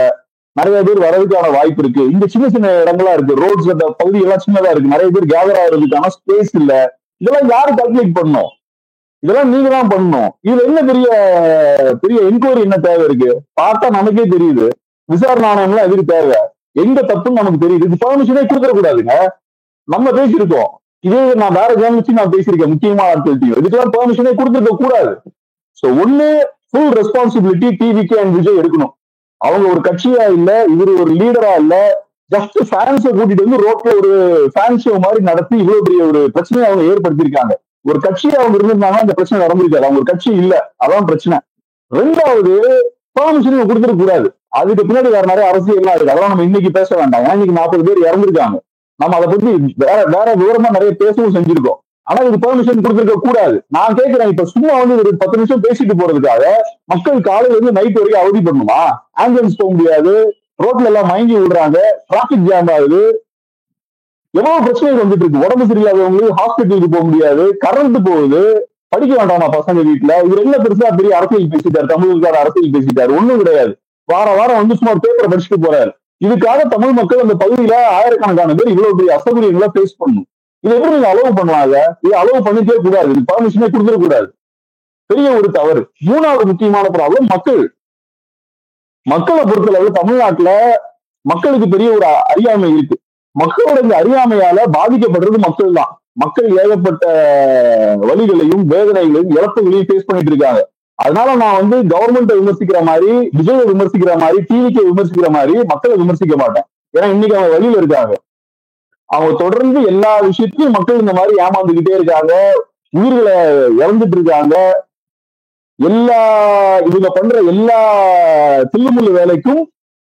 நிறைய பேர் வரதுக்கான வாய்ப்பு இருக்கு. இங்க சின்ன சின்ன இடங்களா இருக்கு, ரோட்ஸ் பகுதி எல்லாம் சின்னதா இருக்கு, நிறைய பேர் கேதர் ஆகிறதுக்கான ஸ்பேஸ் இல்ல. இதெல்லாம் யாரு கால்குலேட் பண்ணணும்? இதெல்லாம் நீங்க தான் பண்ணணும். இதுல என்ன பெரிய பெரிய என்கொயரி என்ன தேவை இருக்கு? பார்த்தா நமக்கே தெரியுது. விசாரணை ஆணையம்லாம் எதுக்கு தேவை? எங்க தப்புன்னு நமக்கு தெரியுது. இது பெர்மிஷனே கொடுத்துட கூடாதுங்க. நம்ம பேசியிருக்கோம், இதே நான் வேற ஜேர்னலிஸ்ட் நான் பேசியிருக்கேன், முக்கியமான ஆட்கள் டீம். இதுக்கெல்லாம் பெர்மிஷனே கொடுத்துருக்க கூடாது. சோ ஒண்ணு, full responsibility TVK and Vijay எடுக்கணும். அவங்க ஒரு கட்சியா இல்ல, இவரு ஒரு லீடரா இல்ல, ஜஸ்ட் ஃபேன்ஸை கூட்டிட்டு ரோட்ல ஒரு ஃபேன் ஷோ மாதிரி நடத்தி இவ்வளவு பெரிய ஒரு பிரச்சனையை அவங்க ஏற்படுத்தியிருக்காங்க. ஒரு கட்சியை அவங்க இருந்திருந்தாங்கன்னா இந்த பிரச்சனை நடந்திருக்காது. அவங்க ஒரு கட்சி இல்ல, அதான் பிரச்சனை. ரெண்டாவது, பெர்மிஷன் கொடுத்துட கூடாது. அதுக்கு பின்னாடி வேற நிறைய அரசியல்லாம் இருக்கு, அதெல்லாம் நம்ம இன்னைக்கு பேச வேண்டாம். ஏன்னா இன்னைக்கு 40 பேர் இறந்துருக்காங்க. நம்ம அதை பத்தி வேற வேற விவரமா நிறைய பேசவும் செஞ்சிருக்கோம். ஆனா இதுக்கு பெர்மிஷன் கொடுத்துருக்க கூடாது. நான் கேட்கிறேன், இப்ப சும்மா ஒரு 10 நிமிஷம் பேசிட்டு போறதுக்காக மக்கள் காலையில இருந்து நைட் வரைக்கும் அவதி பண்ணணுமா? ஆம்புலன்ஸ் போக முடியாது, ரோட்ல எல்லாம் மயங்கி விடுறாங்க, டிராபிக் ஜாம் ஆகுது, எவ்வளவு பிரச்சனைகள் வந்துட்டு இருக்கு. உடம்பு சரியில்லாதவங்களுக்கு ஹாஸ்பிட்டலுக்கு போக முடியாது, கரண்ட் போகுது, படிக்க வேண்டாமா பசங்க வீட்டுல? இவர் என்ன பெருசா பெரிய அரசியல் பேசிட்டாரு, தமிழுக்கான அரசியல் பேசிட்டாரு? ஒண்ணும் கிடையாது. வாரம் வாரம் சும்மா பேப்பரை படிச்சுட்டு போறாரு. இதுக்காக தமிழ் மக்கள் அந்த பகுதியில ஆயிரக்கணக்கான பேர் இவ்வளவு பெரிய அசௌகரியங்களை ஃபேஸ் பண்ணணும். இது எப்படி நீங்க அலோவ் பண்ணுவாங்க? இது அலோவ் பண்ணிட்டே கூடாது, இது பர்மிஷனே கொடுத்துட கூடாது. பெரிய ஒரு தவறு. மூணாவது முக்கியமான ப்ராப்ளம் மக்களை பொறுத்தளவு தமிழ்நாட்டுல மக்களுக்கு பெரிய ஒரு அறியாமை இருக்கு. மக்களோட இந்த அறியாமையால பாதிக்கப்படுறது மக்கள் தான். மக்கள் ஏகப்பட்ட வழிகளையும் வேதனைகளையும் இழப்புகளையும் ஃபேஸ் பண்ணிட்டு இருக்காங்க. அதனால நான் கவர்மெண்ட்டை விமர்சிக்கிற மாதிரி, விஜயை விமர்சிக்கிற மாதிரி, டிவிக்கு விமர்சிக்கிற மாதிரி மக்களை விமர்சிக்க மாட்டேன். ஏன்னா இன்னைக்கு அவங்க வழியில இருக்காங்க. அவங்க தொடர்ந்து எல்லா விஷயத்தையும் மக்கள் இந்த மாதிரி ஏமாந்துகிட்டே இருக்காங்க, உயிர்களை இழந்துட்டு இருக்காங்க. இவங்க பண்ற எல்லா தில்லுமுள்ளு வேலைக்கும்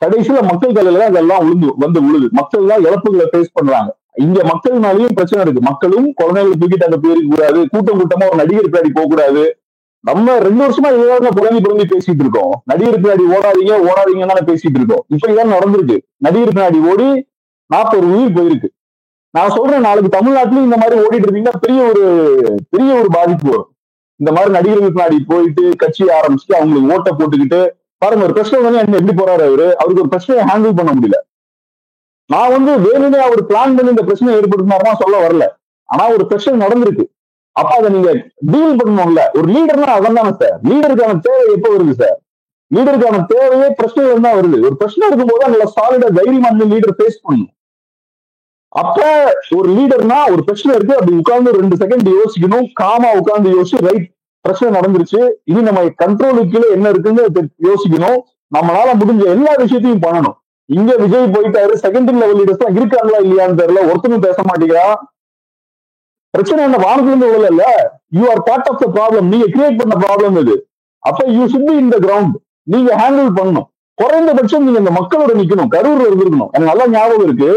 கடைசியில மக்கள் தலையில தான் அதெல்லாம் விழுது. மக்கள் தான் இழப்புகளை ஃபேஸ் பண்றாங்க. இங்க மக்கள்னாலையும் பிரச்சனை இருக்கு. மக்களும் குழந்தைகளை தூக்கிட்டு அங்க போயிருக்க கூடாது, கூட்டம் கூட்டமா ஒரு நடிகர் பின்னாடி போக கூடாது. நம்ம 2 வருஷமா இதுதான் புறம்பி பேசிட்டு இருக்கோம். நடிகர் பின்னாடி ஓடாதீங்கன்னு தானே பேசிட்டு இருக்கோம். இப்ப இதான் நடந்திருக்கு. நடிகர் பின்னாடி ஓடி 40 உயிர் போயிருக்கு. நான் சொல்றேன், நாளைக்கு தமிழ்நாட்டிலும் இந்த மாதிரி ஓடிட்டு இருந்தீங்கன்னா பெரிய ஒரு பாதிப்பு வரும். இந்த மாதிரி நடிகர்கள் பின்னாடி போயிட்டு கட்சியை ஆரம்பிச்சுட்டு அவங்களுக்கு ஓட்டை போட்டுக்கிட்டு பாருங்க, ஒரு பிரச்சனை என்ன எப்படி போறாரு அவருக்கு ஒரு பிரச்சனையை ஹேண்டில் பண்ண முடியல. நான் வேணும்னே அவர் பிளான் பண்ணி இந்த பிரச்சனை ஏற்படுத்தினாருன்னா சொல்ல வரல. ஆனா ஒரு பிரச்சனை நடந்திருக்கு. அப்ப அதை நீங்க டீல் பண்ணணும்ல. ஒரு லீடர்னா அதான் தானே சார். லீடருக்கான தேவை எப்ப வருது சார்? லீடருக்கான தேவையே பிரச்சனைகள் தான் வருது. ஒரு பிரச்சனை இருக்கும்போது அங்க சாலிடா தைரியமான லீடர் ஃபேஸ் பண்ணணும். அப்ப ஒரு லீடர்னா ஒரு பிரச்சனை இருக்கு, அப்படி உட்கார்ந்து 2 செகண்ட் யோசிக்கணும், காமா உட்கார்ந்து யோசிச்சு, ரைட் பிரச்சனை நடந்துருச்சு, இனி நம்ம கண்ட்ரோலுக்கு கீழே என்ன இருக்குன்னு யோசிக்கணும், நம்மளால முடிஞ்ச எல்லா விஷயத்தையும் பண்ணணும். இங்க விஜய் போயிட்டாரு, செகண்டரி லெவல் லீடர்ஸ் தான் இருக்காங்களா இல்லையான்னு தெரியல, ஒருத்தரும் பேச மாட்டேங்கிறா. பிரச்சனை என்ன வானத்துல உள்ள இல்ல, you are part of the problem, நீங்க கிரியேட் பண்ண ப்ராப்ளம் இது. அப்ப you should be in the ground, நீங்க ஹேண்டில் பண்ணணும். குறைந்தபட்சம் நீங்க இந்த மக்களோட நிக்கணும், கரூர்ல இருந்திருக்கணும். எனக்கு நல்லா ஞாபகம் இருக்கு,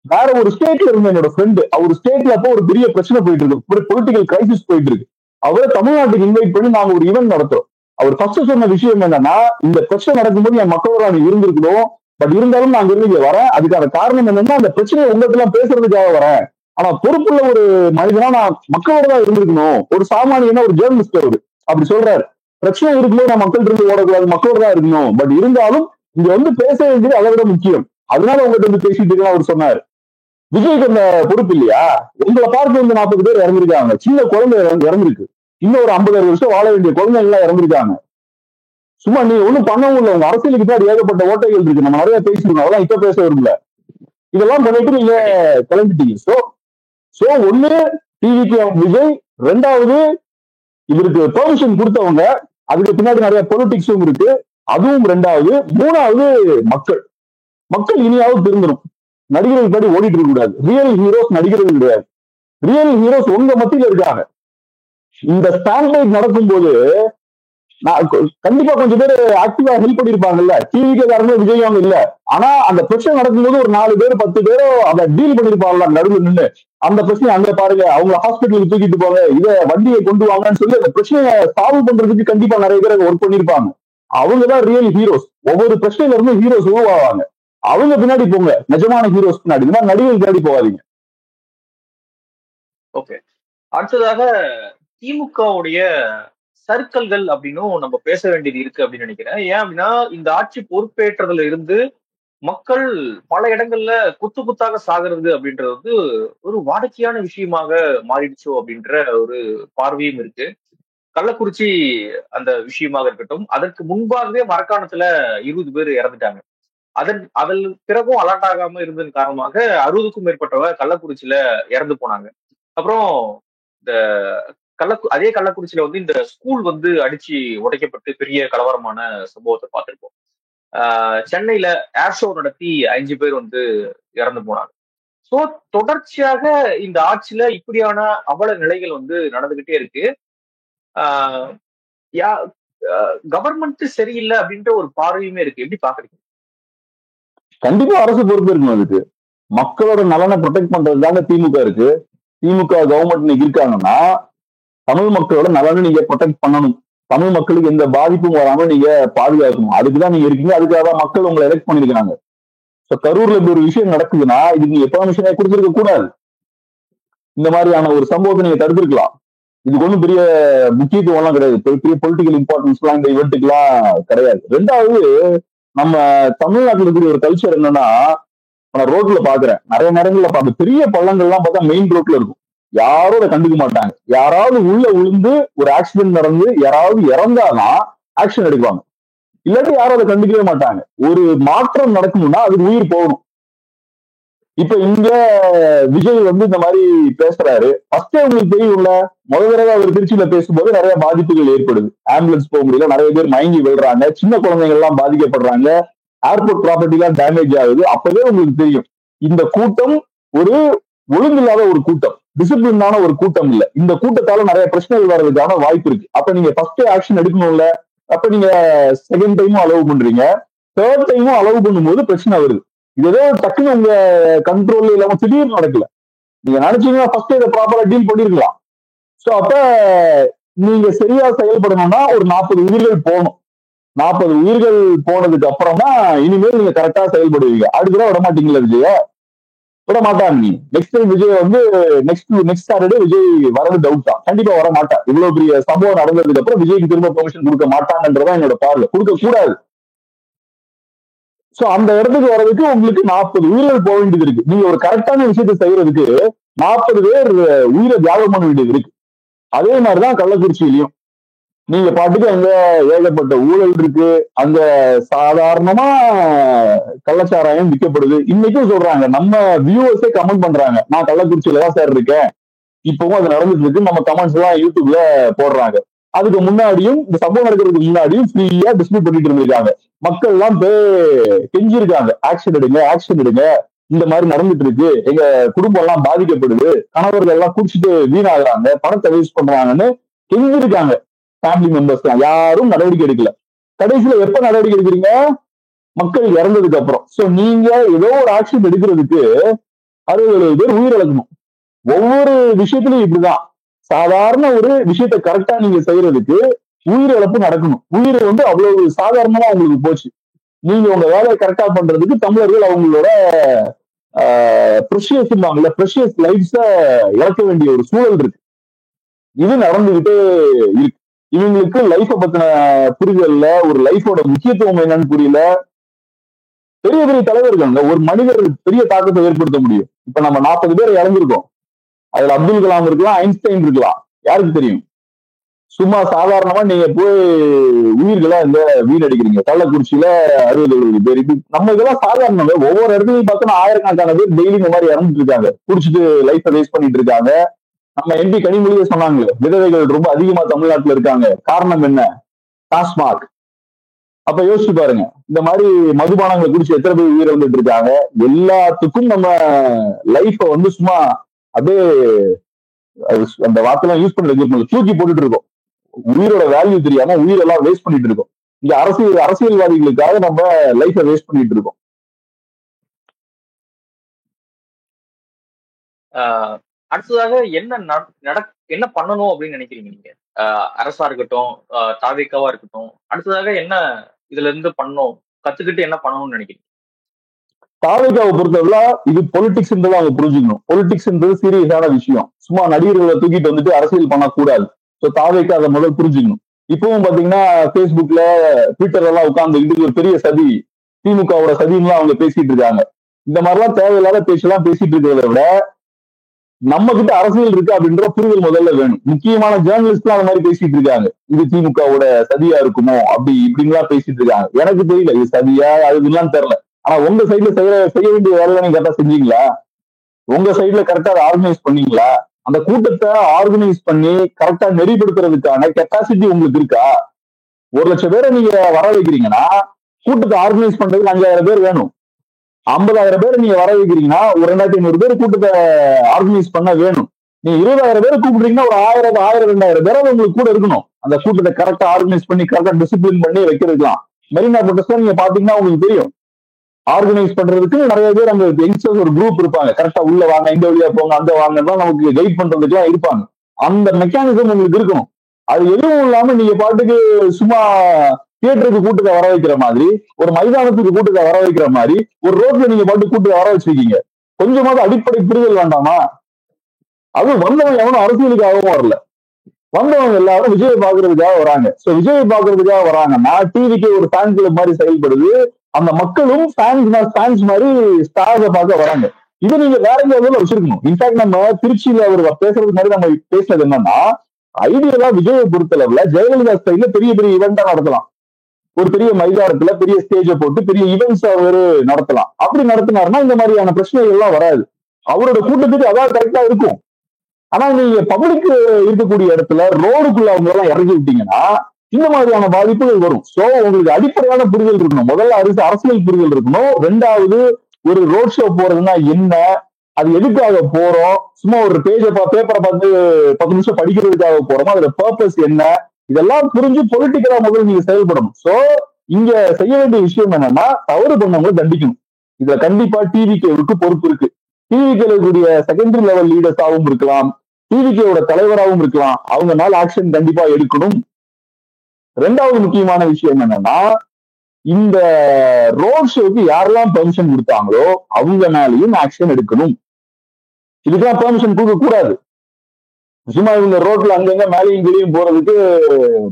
வேற ஒரு ஸ்டேட்ல இருந்த என்னோட ஃப்ரெண்டு, அவர் ஸ்டேட்ல அப்போ ஒரு பெரிய பிரச்சனை போயிட்டு இருக்கு, ஒரு பொலிட்டிக்கல் கிரைசிஸ் போயிட்டு இருக்கு. அவரை தமிழ்நாட்டுக்கு இன்வைட் பண்ணி நாங்க ஒரு ஈவென்ட் நடத்துறோம். அவர் ஃபர்ஸ்ட் சொன்ன விஷயம் என்னன்னா, இந்த பிரச்சனை நடக்கும்போது என் மக்களோட நீ இருந்திருக்கணும், பட் இருந்தாலும் நான் இருந்து இங்க வரேன், அதுக்கான காரணம் என்னன்னா அந்த பிரச்சனையை உங்ககிட்ட பேசுறதுக்காக வரேன், ஆனா பொறுப்புள்ள ஒரு மனிதனா நான் மக்களோட தான் இருந்திருக்கணும், ஒரு சாமானியனா ஒரு ஜேர்னலிஸ்ட் அவரு அப்படி சொல்றாரு. பிரச்சனை இருக்கும்போது நான் மக்கள்கிட்ட இருந்து ஓடக்கூடாது, மக்களோட தான் இருக்கணும், பட் இருந்தாலும் இங்க பேச வேண்டியது அதை விட முக்கியம், அதனால உங்ககிட்ட பேசிட்டு இருக்கேன் அவர் சொன்னாரு. விஜய்க்கு அந்த பொறுப்பு இல்லையா? உங்களை பார்த்து 40 பேர் இறந்திருக்காங்க, சின்ன குழந்தை இறந்திருக்கு, இன்னும் ஒரு 50-60 வருஷம் வாழ வேண்டிய குழந்தைங்க எல்லாம் இறந்திருக்காங்க. சும்மா நீ ஒண்ணும் பண்ணவும் இல்லை, உங்க அரசியலுக்கு பின்னாடி ஏகப்பட்ட ஓட்டைகள் இருக்கு, நம்ம நிறைய பேசிருக்கோம், அதெல்லாம் இப்ப பேச வரும்ல. இதெல்லாம் பண்ணிட்டு நீங்க கிளம்பிட்டீங்க. சோ ஒண்ணு டிவிக்கு விஜய், ரெண்டாவது இவருக்கு பெர்மிஷன் கொடுத்தவங்க, அதுக்கு பின்னாடி நிறைய பொலிட்டிக்ஸும் இருக்கு, அதுவும் ரெண்டாவது. மூணாவது மக்கள் இனியாவது திருந்தணும். நடிகர்கள் படி ஓடிட்டு இருக்க கூடாது. ரியல் ஹீரோஸ் நடிகர்கள் கிடையாது, ரியல் ஹீரோஸ் உங்க மத்தியில இருக்காங்க. இந்த ஸ்டாண்ட்லைட் நடக்கும்போது கண்டிப்பா கொஞ்சம் பேர் ஆக்டிவா ஹெல்ப் பண்ணிருப்பாங்கல்ல, டிவிக்கு காரணமே விஜய் அவங்க இல்ல, ஆனா அந்த பிரச்சனை நடக்கும்போது ஒரு 4 பேர் 10 பேரோ அதை டீல் பண்ணிருப்பாங்கல்ல நடுவில் நின்று, அந்த பிரச்சனை அங்க பாருங்க, அவங்க ஹாஸ்பிட்டலுக்கு தூக்கிட்டு போங்க, இத வண்டியை கொண்டு வாங்கன்னு சொல்லி அந்த பிரச்சனையை சால்வ் பண்றதுக்கு கண்டிப்பா நிறைய பேர் ஒர்க் பண்ணிருப்பாங்க. அவங்கதான் ரியல் ஹீரோஸ். ஒவ்வொரு பிரச்சனையில இருந்து ஹீரோஸ் உருவாவாங்க, அவங்க பின்னாடி போங்க, நிஜமான ஹீரோஸ் பின்னாடி, இந்த மாதிரி நடிகர்கள் பின்னாடி போகாதீங்க. ஓகே, அடுத்ததாக திமுகவுடைய சர்க்கிள்கள் அப்படின்னும் நம்ம பேச வேண்டியது இருக்கு அப்படின்னு நினைக்கிறேன். ஏன் அப்படின்னா, இந்த ஆட்சி பொறுப்பேற்றதுல இருந்து மக்கள் பல இடங்கள்ல குத்தாக சாகிறது அப்படின்றது ஒரு வாடிக்கையான விஷயமாக மாறிடுச்சோ அப்படின்ற ஒரு பார்வையும் இருக்கு. கள்ளக்குறிச்சி அந்த விஷயமாக இருக்கட்டும், அதற்கு முன்பாகவே மரக்காணத்துல 20 பேர் இறந்துட்டாங்க. அதில் பிறகும் அலர்ட் ஆகாம இருந்ததன் காரணமாக 60க்கும் மேற்பட்டவங்க கள்ளக்குறிச்சியில இறந்து போனாங்க. அப்புறம் இந்த அதே கள்ளக்குறிச்சியில இந்த ஸ்கூல் அடிச்சு உடைக்கப்பட்டு பெரிய கலவரமான சம்பவத்தை பார்த்திருப்போம். சென்னையில ஏர் ஷோ நடத்தி 5 பேர் இறந்து போனாங்க. சோ தொடர்ச்சியாக இந்த ஆட்சியில இப்படியான அவல நிலைகள் நடந்துகிட்டே இருக்கு. கவர்மெண்ட் சரியில்லை அப்படின்ற ஒரு பார்வையுமே இருக்கு. எப்படி பாக்குறீங்க? கண்டிப்பா அரசு பொறுப்பு இருக்கணும். அதுக்கு மக்களோட நலனை ப்ரொடெக்ட் பண்றது தாங்க திமுக இருக்கு. திமுக கவர்மெண்ட் நீங்க இருக்காங்கன்னா தமிழ் மக்களோட நலனை நீங்க ப்ரொடெக்ட் பண்ணணும், தமிழ் மக்களுக்கு எந்த பாதிப்பும் வராம நீங்க பாதுகாக்கணும், அதுக்குதான் நீங்க இருக்கீங்க, அதுக்காக தான் மக்கள் உங்களை எலெக்ட் பண்ணிருக்காங்க. கரூர்ல இப்படி ஒரு விஷயம் நடக்குதுன்னா இதுக்கு நீங்க பெர்மிஷனே கொடுத்திருக்க கூடாது. இந்த மாதிரியான ஒரு சம்பவத்தை நீங்க தடுத்திருக்கலாம். இதுக்கு ஒன்றும் பெரிய முக்கியத்துவம் எல்லாம் கிடையாது, பெரிய பொலிட்டிக்கல் இம்பார்ட்டன்ஸ் எல்லாம் இந்த ஈவெண்ட்டுக்கு எல்லாம் கிடையாது. ரெண்டாவது, நம்ம தமிழ்நாட்டில் இருக்கிற ஒரு கல்ச்சர் என்னன்னா, நான் ரோட்ல பாக்குறேன் நிறைய நேரங்கள்ல பார்த்து பெரிய பள்ளங்கள்லாம் பார்த்தா மெயின் ரோட்ல இருக்கும், யாரும் அதை கண்டுக்க மாட்டாங்க. யாராவது உள்ள விழுந்து ஒரு ஆக்சிடென்ட் நடந்து யாராவது இறந்தாதான் ஆக்ஷன் எடுக்குவாங்க, இல்லாட்டி யாரும் அதை கண்டுக்கவே மாட்டாங்க. ஒரு மாற்றம் நடக்கணும்னா அதுக்கு உயிர் போகணும். இப்ப இங்க விஜய் இந்த மாதிரி பேசுறாரு, ஃபர்ஸ்டே உங்களுக்கு தெரியும்ல, முதல் தடவை அவர் திருச்சியில பேசும்போது நிறைய பாதிப்புகள் ஏற்படுது, ஆம்புலன்ஸ் போக முடியல, நிறைய பேர் மயங்கி விழுறாங்க, சின்ன குழந்தைகள் எல்லாம் பாதிக்கப்படுறாங்க, ஏர்போர்ட் ப்ராப்பர்ட்டி எல்லாம் டேமேஜ் ஆகுது. அப்பவே உங்களுக்கு தெரியும் இந்த கூட்டம் ஒரு ஒழுங்கில்லாத ஒரு கூட்டம், டிசிப்ளினான ஒரு கூட்டம் இல்ல. இந்த கூட்டத்தால நிறைய பிரச்சனைகள் வர்றதுக்கான வாய்ப்பு இருக்கு. அப்ப நீங்க ஃபர்ஸ்ட் ஆக்ஷன் எடுக்கணும்ல, அப்ப நீங்க செகண்ட் டைமும் அலோவ் பண்றீங்க, தேர்ட் டைமும் அலோவ் பண்ணும்போது பிரச்சனை வருது. இது ஏதோ டக்குன்னு உங்க கண்ட்ரோல் இல்லாம திடீர்னு நடக்கல, நீங்க நினைச்சீங்கன்னா ஃபர்ஸ்ட் இதை ப்ராப்பரா டீல் பண்ணிருக்கலாம். சோ அப்ப நீங்க சரியா செயல்படணும்னா ஒரு 40 உயிர்கள் போகணும். 40 உயிர்கள் போனதுக்கு அப்புறம் தான் இனிமேல் நீங்க கரெக்டா செயல்படுவீங்க. அடுத்த விட மாட்டீங்களா விஜய? விட மாட்டாங்க. நீ next time Vijay next Saturday Vijay வரது டவுட் தான், கண்டிப்பா வர மாட்டான். இவ்வளவு பெரிய சம்பவம் நடந்ததுக்கு அப்புறம் விஜய்க்கு திரும்ப பெர்மிஷன் கொடுக்க மாட்டாங்கன்றதான் என்னோட பார்வை, கொடுக்க கூடாது. சோ அந்த இடத்துக்கு வர்றதுக்கு உங்களுக்கு 40 உயிர்கள் போக வேண்டியது இருக்கு. நீங்க ஒரு கரெக்டான விஷயத்தை செய்யறதுக்கு 40 பேர் உயிரை தியாகம் பண்ண வேண்டியது இருக்கு. அதே மாதிரிதான் கள்ளக்குறிச்சியிலையும் நீங்க பாட்டுக்கு அங்க ஏகப்பட்ட ஊழல் இருக்கு, அங்க சாதாரணமா கள்ளச்சாராயம் விற்கப்படுது. இன்னைக்கும் சொல்றாங்க, நம்ம வியூவர்ஸே கமெண்ட் பண்றாங்க, நான் கள்ளக்குறிச்சியில தான் சார் இருக்கேன், இப்பவும் அது நடந்துட்டு இருக்கு, நம்ம கமெண்ட்ஸ் எல்லாம் யூடியூப்ல போடுறாங்க. அதுக்கு முன்னாடியும் இந்த சம்பவம் நடக்கிறதுக்கு முன்னாடியும் ஃப்ரீயா டிஸ்ட்ரிபியூட் பண்ணிட்டு இருந்திருக்காங்க. மக்கள் எல்லாம் கெஞ்சிருக்காங்க, ஆக்ஷன் எடுங்க, ஆக்ஷன் எடுங்க, இந்த மாதிரி நடந்துட்டு இருக்கு, எங்க குடும்பம் எல்லாம் பாதிக்கப்படுது, கணவர்கள் எல்லாம் குடிச்சிட்டு வீணாகிறாங்க, பணத்தை வேஸ்ட் பண்றாங்கன்னு கெஞ்சிருக்காங்க. ஃபேமிலி மெம்பர்ஸ் தான் யாரும் நடவடிக்கை எடுக்கல. கடைசியில எப்ப நடவடிக்கை எடுக்கிறீங்க? மக்கள் இறந்ததுக்கு அப்புறம். சோ நீங்க ஏதோ ஒரு ஆக்ஷன் எடுக்கிறதுக்கு 60-70 பேர் உயிரிழக்கணும். ஒவ்வொரு விஷயத்திலும் இப்படிதான். சாதாரண ஒரு விஷயத்த கரெக்டா நீங்க செய்யறதுக்கு உயிரிழப்பு நடக்கணும். உயிர் அவ்வளவு சாதாரணமா உங்களுக்கு போச்சு. நீங்க உங்க வேலையை கரெக்டா பண்றதுக்கு தமிழர்கள் அவங்களோட ப்ரெஷியஸ் லைஃப்ஸ இழக்க வேண்டிய ஒரு சூழல் இருக்கு. இது நடந்துகிட்டே இருக்கு. இவங்களுக்கு லைஃப பத்தின புரிதல்ல, ஒரு லைஃபோட முக்கியத்துவம் என்னன்னு புரியல. பெரிய பெரிய தலைவர்கள், ஒரு மனிதர் பெரிய தாக்கத்தை ஏற்படுத்த முடியும். இப்ப நம்ம 40 பேர் இறந்திருக்கோம். அதுல அப்துல் கலாம் இருக்கலாம், ஐன்ஸ்டைன் இருக்கலாம், யாருக்கு தெரியும்? சும்மா சாதாரணமா நீங்க போய் உயிர்களை இந்த வீணடிக்கிறீங்க. கள்ளக்குறிச்சியில 60-70 பேர். நம்ம இதெல்லாம் சாதாரண. ஒவ்வொரு இடத்துலையும் பார்த்தோன்னா ஆயிரக்கணக்கான பேர் டெய்லி இந்த மாதிரி இறந்துட்டு இருக்காங்க, குடிச்சிட்டு லைஃப வேஸ்ட் பண்ணிட்டு இருக்காங்க. நம்ம எம்பி கனிமொழியே சொன்னாங்க, விதவைகள் ரொம்ப அதிகமா தமிழ்நாட்டுல இருக்காங்க, காரணம் என்ன? டாஸ்மாக். அப்ப யோசிச்சு பாருங்க, இந்த மாதிரி மதுபானங்களை குடிச்சு எத்தனை பேர் உயிர் வந்துட்டு இருக்காங்க. எல்லாத்துக்கும் நம்ம லைஃப சும்மா அப்படியே அந்த வார்த்தைலாம் யூஸ் பண்றது தூக்கி போட்டுட்டு இருக்கோம். உயிரோட வேல்யூ தெரியாம உயிரெல்லாம் வேஸ்ட் பண்ணிட்டு இருக்கோம். இங்க அரசியல்வாதிகளுக்காக நம்ம லைஃப வேஸ்ட் பண்ணிட்டு இருக்கோம். அடுத்ததாக என்ன பண்ணணும் அப்படின்னு நினைக்கிறீங்க நீங்க? அரசா இருக்கட்டும், தாவேக்காவா இருக்கட்டும், அடுத்ததாக என்ன இதுல இருந்து பண்ணணும், கத்துக்கிட்டு என்ன பண்ணணும்னு நினைக்கிறீங்க? தாவேக்காவை பொறுத்தவரை இது பொலிட்டிக்ஸ்ன்றதை அவங்க புரிஞ்சுக்கணும். பொலிட்டிக்ஸ்ன்றது சீரியஸான விஷயம். சும்மா நடிகர்களை தூக்கிட்டு வந்துட்டு அரசியல் பண்ணக்கூடாது. ஸோ தாவேக்கா அதை முதல் புரிஞ்சுக்கணும். இப்பவும் பாத்தீங்கன்னா பேஸ்புக்ல, ட்விட்டர் எல்லாம் உட்கார்ந்து ஒரு பெரிய சதி, திமுகவோட சதின்லாம் அவங்க பேசிட்டு இருக்காங்க. இந்த மாதிரிலாம் தேவையில்லாத பேச்செல்லாம் பேசிட்டு இருக்கிறத விட நம்ம கிட்ட அரசியல் இருக்கு அப்படின்ற புரிதல் முதல்ல வேணும். முக்கியமான ஜேர்னலிஸ்ட்லாம் அந்த மாதிரி பேசிட்டு இருக்காங்க, இது திமுகவோட சதியா இருக்குமோ அப்படி இப்படின்லாம் பேசிட்டு இருக்காங்க. எனக்கு தெரியல இது சதியா அதுலாம் தெரியல. ஆனா உங்க சைட்ல செய்ய வேண்டிய வேலையை நீங்க கரெக்டா செஞ்சீங்களா? உங்க சைட்ல கரெக்டா அதை ஆர்கனைஸ் பண்ணீங்களா? அந்த கூட்டத்தை ஆர்கனைஸ் பண்ணி கரெக்டா நெறிப்படுத்துறதுக்கான கெப்பாசிட்டி உங்களுக்கு இருக்கா? 1,00,000 பேரை நீங்க வர வைக்கிறீங்கன்னா கூட்டத்தை ஆர்கனைஸ் பண்றதுக்கு 5,000 பேர் வேணும். 50,000 பேர் நீங்க வர வைக்கிறீங்கன்னா ஒரு 2,500 பேர் கூட்டத்தை ஆர்கனைஸ் பண்ண வேணும். நீங்க 20,000 பேர் கூப்பிடுறீங்கன்னா ஒரு 1000, 2,000 பேர் உங்களுக்கு கூட இருக்கணும். அந்த கூட்டத்தை கரெக்டா ஆர்கனைஸ் பண்ணி கரெக்டா டிசிப்ளின் பண்ணி வைக்கிறதுக்கலாம். மெரினா ப்ரொடெஸ்ட்ல நீங்க பாத்தீங்கன்னா உங்களுக்கு தெரியும், ஆர்கனைஸ் பண்றதுக்கு நிறைய பேர் அங்க யங்ஸ்டர்ஸ் ஒரு குரூப் இருப்பாங்க. கரெக்டா உள்ள வாங்க, இந்த வழியா போங்க, அந்த வாங்கலாம் நமக்கு கைட் பண்றதுக்கு எல்லாம் இருப்பாங்க. அந்த மெக்கானிசம் உங்களுக்கு இருக்கணும். அது எதுவும் இல்லாம நீங்க பாட்டுக்கு சும்மா தியேட்டருக்கு கூட்டத்தை வர வைக்கிற மாதிரி, ஒரு மைதானத்துக்கு கூட்டத்தை வர வைக்கிற மாதிரி, ஒரு ரோட்ல நீங்க பாட்டு கூட்டத்தை வர வச்சிருக்கீங்க. கொஞ்சமாவது அடிப்படை புரிதல் வேண்டாமா? அது வந்தவங்க எவனும் அரசியலுக்காகவும் வரல. வந்தவங்க எல்லாரும் விஜயை பாக்குறதுக்காக வராங்க. சோ விஜயை பாக்குறதுக்காக வராங்கன்னா டிவிக்கு ஒரு ஃபேன் கிளப் மாதிரி செயல்படுது. அந்த மக்களும் ஃபேன்ஸ் மாதிரி ஸ்டார்ஸை பார்க்க வராங்க. இதை நீங்க வேற எங்கேயாவது வச்சிருக்கணும். இன்ஃபேக்ட் நம்ம திருச்சியில அவர் பேசுறதுக்கு மாதிரி நம்ம பேசினது என்னன்னா, ஐடியலா விஜயை பொறுத்தளவுல ஜெயலலிதா ஸ்டைல பெரிய பெரிய ஈவெண்டா நடத்தலாம். ஒரு பெரிய மைதானத்துல பெரிய ஸ்டேஜை போட்டு பெரிய ஈவெண்ட்ஸ் அவரு நடத்தலாம். அப்படி நடத்தினாருன்னா இந்த மாதிரியான பிரச்சனைகள் எல்லாம் வராது. அவரோட கூட்டத்துக்கு அதான் கரெக்டா இருக்கும். ஆனா நீங்க பப்ளிக் இருக்கக்கூடிய இடத்துல ரோடுக்குள்ள அவங்க எல்லாம் இறங்கி விட்டீங்கன்னா இந்த மாதிரியான பாதிப்புகள் வரும். சோ உங்களுக்கு அடிப்படையான புரிதல் இருக்கணும். முதல்ல அரசியல் புரிதல் இருக்கணும். 2வது, ஒரு ரோட் ஷோ போறதுன்னா என்ன, அது எதுக்காக போறோம், சும்மா ஒரு பேப்பரை பார்த்து 10 நிமிஷம் படிக்கிறதுக்காக போறோமா, அதோட பர்பஸ் என்ன, இதெல்லாம் புரிஞ்சு பொலிட்டிக்கலா முதல்ல நீங்க செயல்படணும். சோ இங்க செய்ய வேண்டிய விஷயம் என்னன்னா, தவறு பண்ணவங்களை தண்டிக்கணும். இதுல கண்டிப்பா டிவிகேவுக்கு பொறுப்பு இருக்கு. டிவிகே இருக்கக்கூடிய செகண்டரி லெவல் லீடர்ஸாகவும் இருக்கலாம், டிவிகேவோட தலைவராகவும் இருக்கலாம். அவங்க மேல ஆக்ஷன் கண்டிப்பா எடுக்கணும். 2வது முக்கியமான விஷயம் என்னன்னா, இந்த ரோட் ஷோக்கு யாரெல்லாம் பெர்மிஷன் கொடுத்தாங்களோ அவங்க மேலேயும் ஆக்ஷன் எடுக்கணும். இதுக்கெல்லாம் பெர்மிஷன் கொடுக்க கூடாது. சும்மா இவங்க ரோட்ல அங்கங்க மேலேயும் கீழையும் போறதுக்கு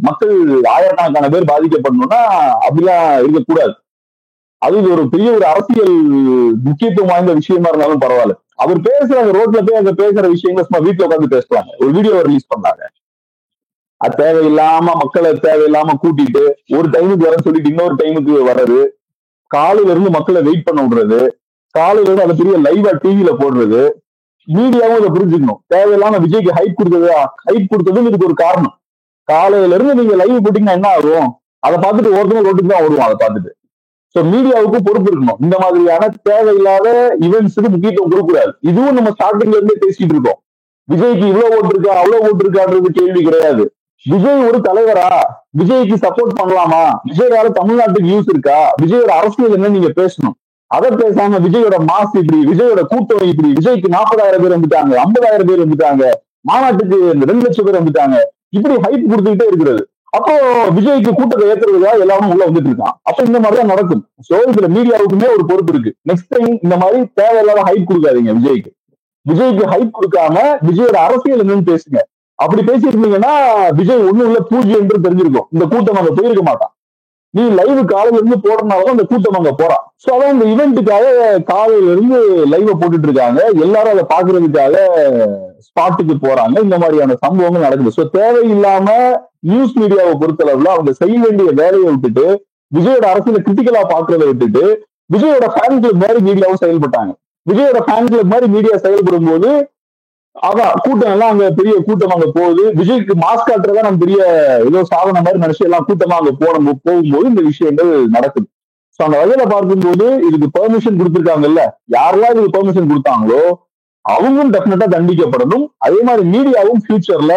மக்கள் ஆயிரக்கணக்கான பேர் பாதிக்கப்படணும்னா அப்படிலாம் இருக்கக்கூடாது. அது ஒரு பெரிய ஒரு அரசியல் முக்கியத்துவம் வாய்ந்த விஷயமா இருந்தாலும் பரவாயில்ல. அவர் பேசுறாங்க ரோட்ல போய் அங்க பேசுற விஷயங்கள் சும்மா வீட்டுல உட்காந்து பேசுறாங்க. ஒரு வீடியோ ரிலீஸ் பண்ணாங்க. அது தேவையில்லாம மக்களை தேவையில்லாம கூட்டிட்டு ஒரு டைமுக்கு வர சொல்லிட்டு இன்னொரு டைமுக்கு வர்றது, காலையில இருந்து மக்களை வெயிட் பண்ண விடுறது, காலையில இருந்து அதை பெரிய லைவா டிவில போடுறது. மீடியாவும் அதை புரிஞ்சுக்கணும். தேவையில்லாம விஜய்க்கு ஹைப் கொடுத்ததும் இதுக்கு ஒரு காரணம். காலையில இருந்து நீங்க லைவ் போட்டீங்கன்னா என்ன ஆகும்? அதை பார்த்துட்டு ஒருத்தவங்க ரோட்டுக்கு தான் வருவான் அதை பார்த்துட்டு. சோ மீடியாவுக்கு பொறுப்பு இருக்கணும். இந்த மாதிரியான தேவையில்லாத ஈவெண்ட்ஸுக்கு முக்கியத்துவம் கொடுக்கக்கூடாது. இதுவும் நம்ம ஸ்டார்டிங்ல இருந்தே பேசிட்டு இருக்கோம். விஜய்க்கு இவ்வளவு ஓட்டு இருக்கா அவ்வளவு ஓட்டு இருக்கான்றது கேள்வி கிடையாது. விஜய் ஒரு தலைவரா? விஜய்க்கு சப்போர்ட் பண்ணலாமா? விஜயால தமிழ்நாட்டுக்கு யூஸ் இருக்கா? விஜயோட அரசியல் என்ன நீங்க பேசணும். அதை பேசாம விஜயோட மாஸ் இப்படி, விஜயோட கூட்டம் இப்படி, விஜய்க்கு 40,000 பேர் வந்துட்டாங்க, 50,000 பேர் வந்துட்டாங்க, மாநாட்டுக்கு 2 லட்சம் பேர் வந்துட்டாங்க, இப்படி ஹைப் கொடுத்துக்கிட்டே இருக்கிறது. அப்போ விஜய்க்கு கூட்டத்தை ஏத்துறதுக்காக எல்லாரும் உள்ள வந்துட்டு இருக்கான். அப்ப இந்த மாதிரிதான் நடக்கும். சோ இதுல மீடியாவுக்குமே ஒரு பொறுப்பு இருக்கு. நெக்ஸ்ட் டைம் இந்த மாதிரி தேவையில்லாத ஹைப் கொடுக்காதீங்க விஜய்க்கு. விஜய்க்கு ஹைப் கொடுக்காம விஜயோட அரசியல் என்னன்னு பேசுங்க. அப்படி பேசியிருந்தீங்கன்னா விஜய் ஒண்ணும் இல்ல பூஜ்யம் என்று தெரிஞ்சிருக்கும். இந்த கூட்டம் அங்க போயிருக்க மாட்டான். நீ லைவ் காலையில இருந்து போடுறதுனாலதான் இந்த கூட்டம் அங்க போறான். சோ அதான் இந்த இவெண்ட்டுக்காக காலையில இருந்து லைவ போட்டுட்டு இருக்காங்க. எல்லாரும் அதை பாக்குறதுக்காக ஸ்பாட்டுக்கு போறாங்க. இந்த மாதிரியான சம்பவங்கள் நடக்குது. சோ தேவையில்லாம நியூஸ் மீடியாவை பொறுத்தளவுல அவங்க செய்ய வேண்டிய வேலையை விட்டுட்டு விஜயோட அரசியல கிரிட்டிக்கலா பாக்குறதை விட்டுட்டு விஜயோட ஃபேன் கிளப் மாதிரி மீடியாவும் செயல்பட்டாங்க. விஜயோட ஃபேன் கிளப் மாதிரி மீடியா செயல்படும் போது அதான் கூட்டம் எல்லாம் அங்க பெரிய கூட்டம் அங்க போகுது. விஜய்க்கு மாஸ்க் காட்டுறதா நம்ம பெரிய ஏதோ சாதனை மாதிரி நினைச்சு எல்லாம் கூட்டமா அங்க போகும்போது இந்த விஷயங்கள் நடக்குது. சோ அந்த வகையில பார்க்கும்போது இதுக்கு பெர்மிஷன் கொடுத்திருக்காங்கல்ல, யாரெல்லாம் இதுக்கு பெர்மிஷன் கொடுத்தாங்களோ அவங்களும் டெஃபினட்டா தண்டிக்கப்படணும். அதே மாதிரி மீடியாவும் ஃபியூச்சர்ல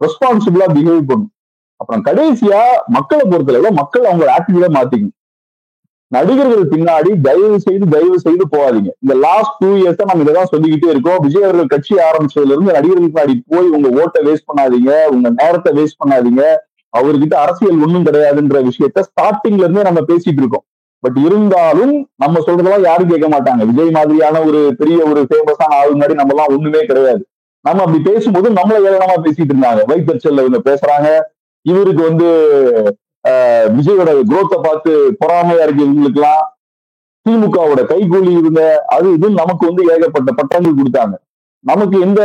ரெஸ்பான்சிபிளா பிஹேவ் பண்ணும். அப்புறம் கடைசியா மக்களை பொறுத்தளவுல மக்கள் அவங்களோட ஆட்டிடியூட மாத்திக்கணும். நடிகர்கள் பின்னாடி தயவு செய்து போகாதீங்க. இந்த லாஸ்ட் 2 இயர்ஸா நம்ம இதான் சொல்லிக்கிட்டே இருக்கோம். விஜய் அவர்கள் கட்சி ஆரம்பிச்சதுல இருந்து நடிகர்கள் பின்னாடி போய் உங்க ஓட்டை வேஸ்ட் பண்ணாதீங்க, உங்க நேரத்தை வேஸ்ட் பண்ணாதீங்க, அவர்கிட்ட அரசியல் ஒண்ணும் கிடையாதுன்ற விஷயத்த ஸ்டார்டிங்ல இருந்தே நம்ம பேசிட்டு இருக்கோம். பட் இருந்தாலும் நம்ம சொல்றதெல்லாம் யாரும் கேட்க மாட்டாங்க. விஜய் மாதிரியான ஒரு பெரிய ஒரு ஃபேமஸான ஆள் முன்னாடி நம்ம எல்லாம் ஒண்ணுமே கிடையாது. நம்ம அப்படி பேசும்போது நம்மள ஏளனமா பேசிட்டு இருந்தாங்க. வைத்தறிச்சல்ல இவங்க பேசுறாங்க, இவருக்கு விஜயோட குரோத்தை பார்த்து பொறாமையா இருக்கு இவங்களுக்கு எல்லாம், திமுகவோட கைகூலி இவங்க, அது இது நமக்கு ஏகப்பட்ட பட்டங்கள் கொடுத்தாங்க. நமக்கு எந்த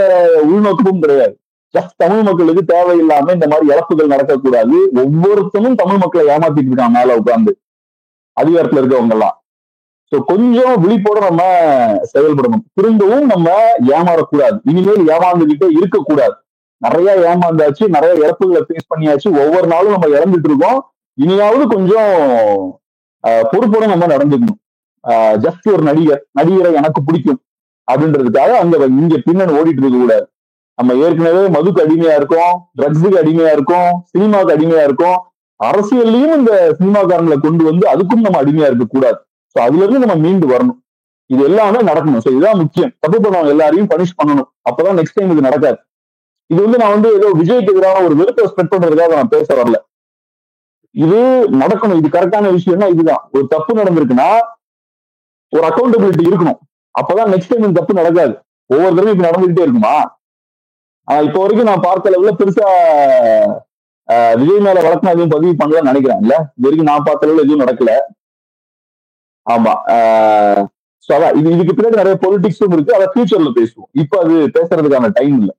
உள்நோக்கமும் கிடையாது. ஜஸ்ட் தமிழ் மக்களுக்கு தேவையில்லாம இந்த மாதிரி இழப்புகள் நடக்கக்கூடாது. ஒவ்வொருத்தனும் தமிழ் மக்களை ஏமாத்திட்டு இருக்காங்க மேல உட்கார்ந்து அதிகாரத்துல இருக்கவங்க எல்லாம். சோ கொஞ்சம் விழிப்போட நம்ம செயல்படணும். திரும்பவும் நம்ம ஏமாறக்கூடாது. இனிமேல் ஏமாந்துகிட்டே இருக்கக்கூடாது. நிறைய ஏமாந்தாச்சு, நிறைய இழப்புகளை ஃபேஸ் பண்ணியாச்சு. ஒவ்வொரு நாளும் நம்ம இழந்துட்டு இருக்கோம். இனியாவது கொஞ்சம் பொறுப்போட நம்ம நடந்துக்கணும். ஜஸ்ட் ஒரு நடிகரை எனக்கு பிடிக்கும் அப்படின்றதுக்காக இங்க பின்னணி ஓடிட்டு இருக்க கூடாது. நம்ம ஏற்கனவே மதுக்கு அடிமையா இருக்கோம், ட்ரக்ஸுக்கு அடிமையா இருக்கோம், சினிமாவுக்கு அடிமையா இருக்கோம். அரசியல்லையும் இந்த சினிமாக்காரங்களை கொண்டு வந்து அதுக்கும் நம்ம அடிமையா இருக்க கூடாது. சோ அதுல இருந்து நம்ம மீண்டு வரணும். இது எல்லாமே நடக்கணும். சோ இதுதான் முக்கியம். தப்பு பண்ணவங்க எல்லாரையும் பனிஷ் பண்ணணும். அப்பதான் நெக்ஸ்ட் டைம் இது நடக்காது. இது நான் ஏதோ விஜய்க்கு எதிரான ஒரு வெறுப்பை ஸ்ப்ரெட் பண்றதுக்காக நான் பேச வரல. இது நடக்கணும். இது கரெக்டான விஷயம்னா இதுதான். ஒரு தப்பு நடந்திருக்குன்னா ஒரு அக்கௌண்டபிலிட்டி இருக்கணும். அப்பதான் நெக்ஸ்ட் டைம் இந்த தப்பு நடக்காது. ஒவ்வொரு தடவையும் இப்ப நடந்துகிட்டே இருக்குமா? இப்போ வரைக்கும் நான் பார்த்த அளவுல பெருசா விஜய் மேல வழக்கம் எதுவும் பதிவு பண்ணலன்னு நினைக்கிறேன். இல்ல இது வரைக்கும் நான் பார்த்த அளவுல எதுவும் நடக்கல. ஆமா. இதுக்கு பின்னாடி நிறைய பொலிட்டிக்ஸும் இருக்கு. அதை ஃபியூச்சர்ல பேசுவோம். இப்ப அது பேசுறதுக்கான டைம் இல்லை.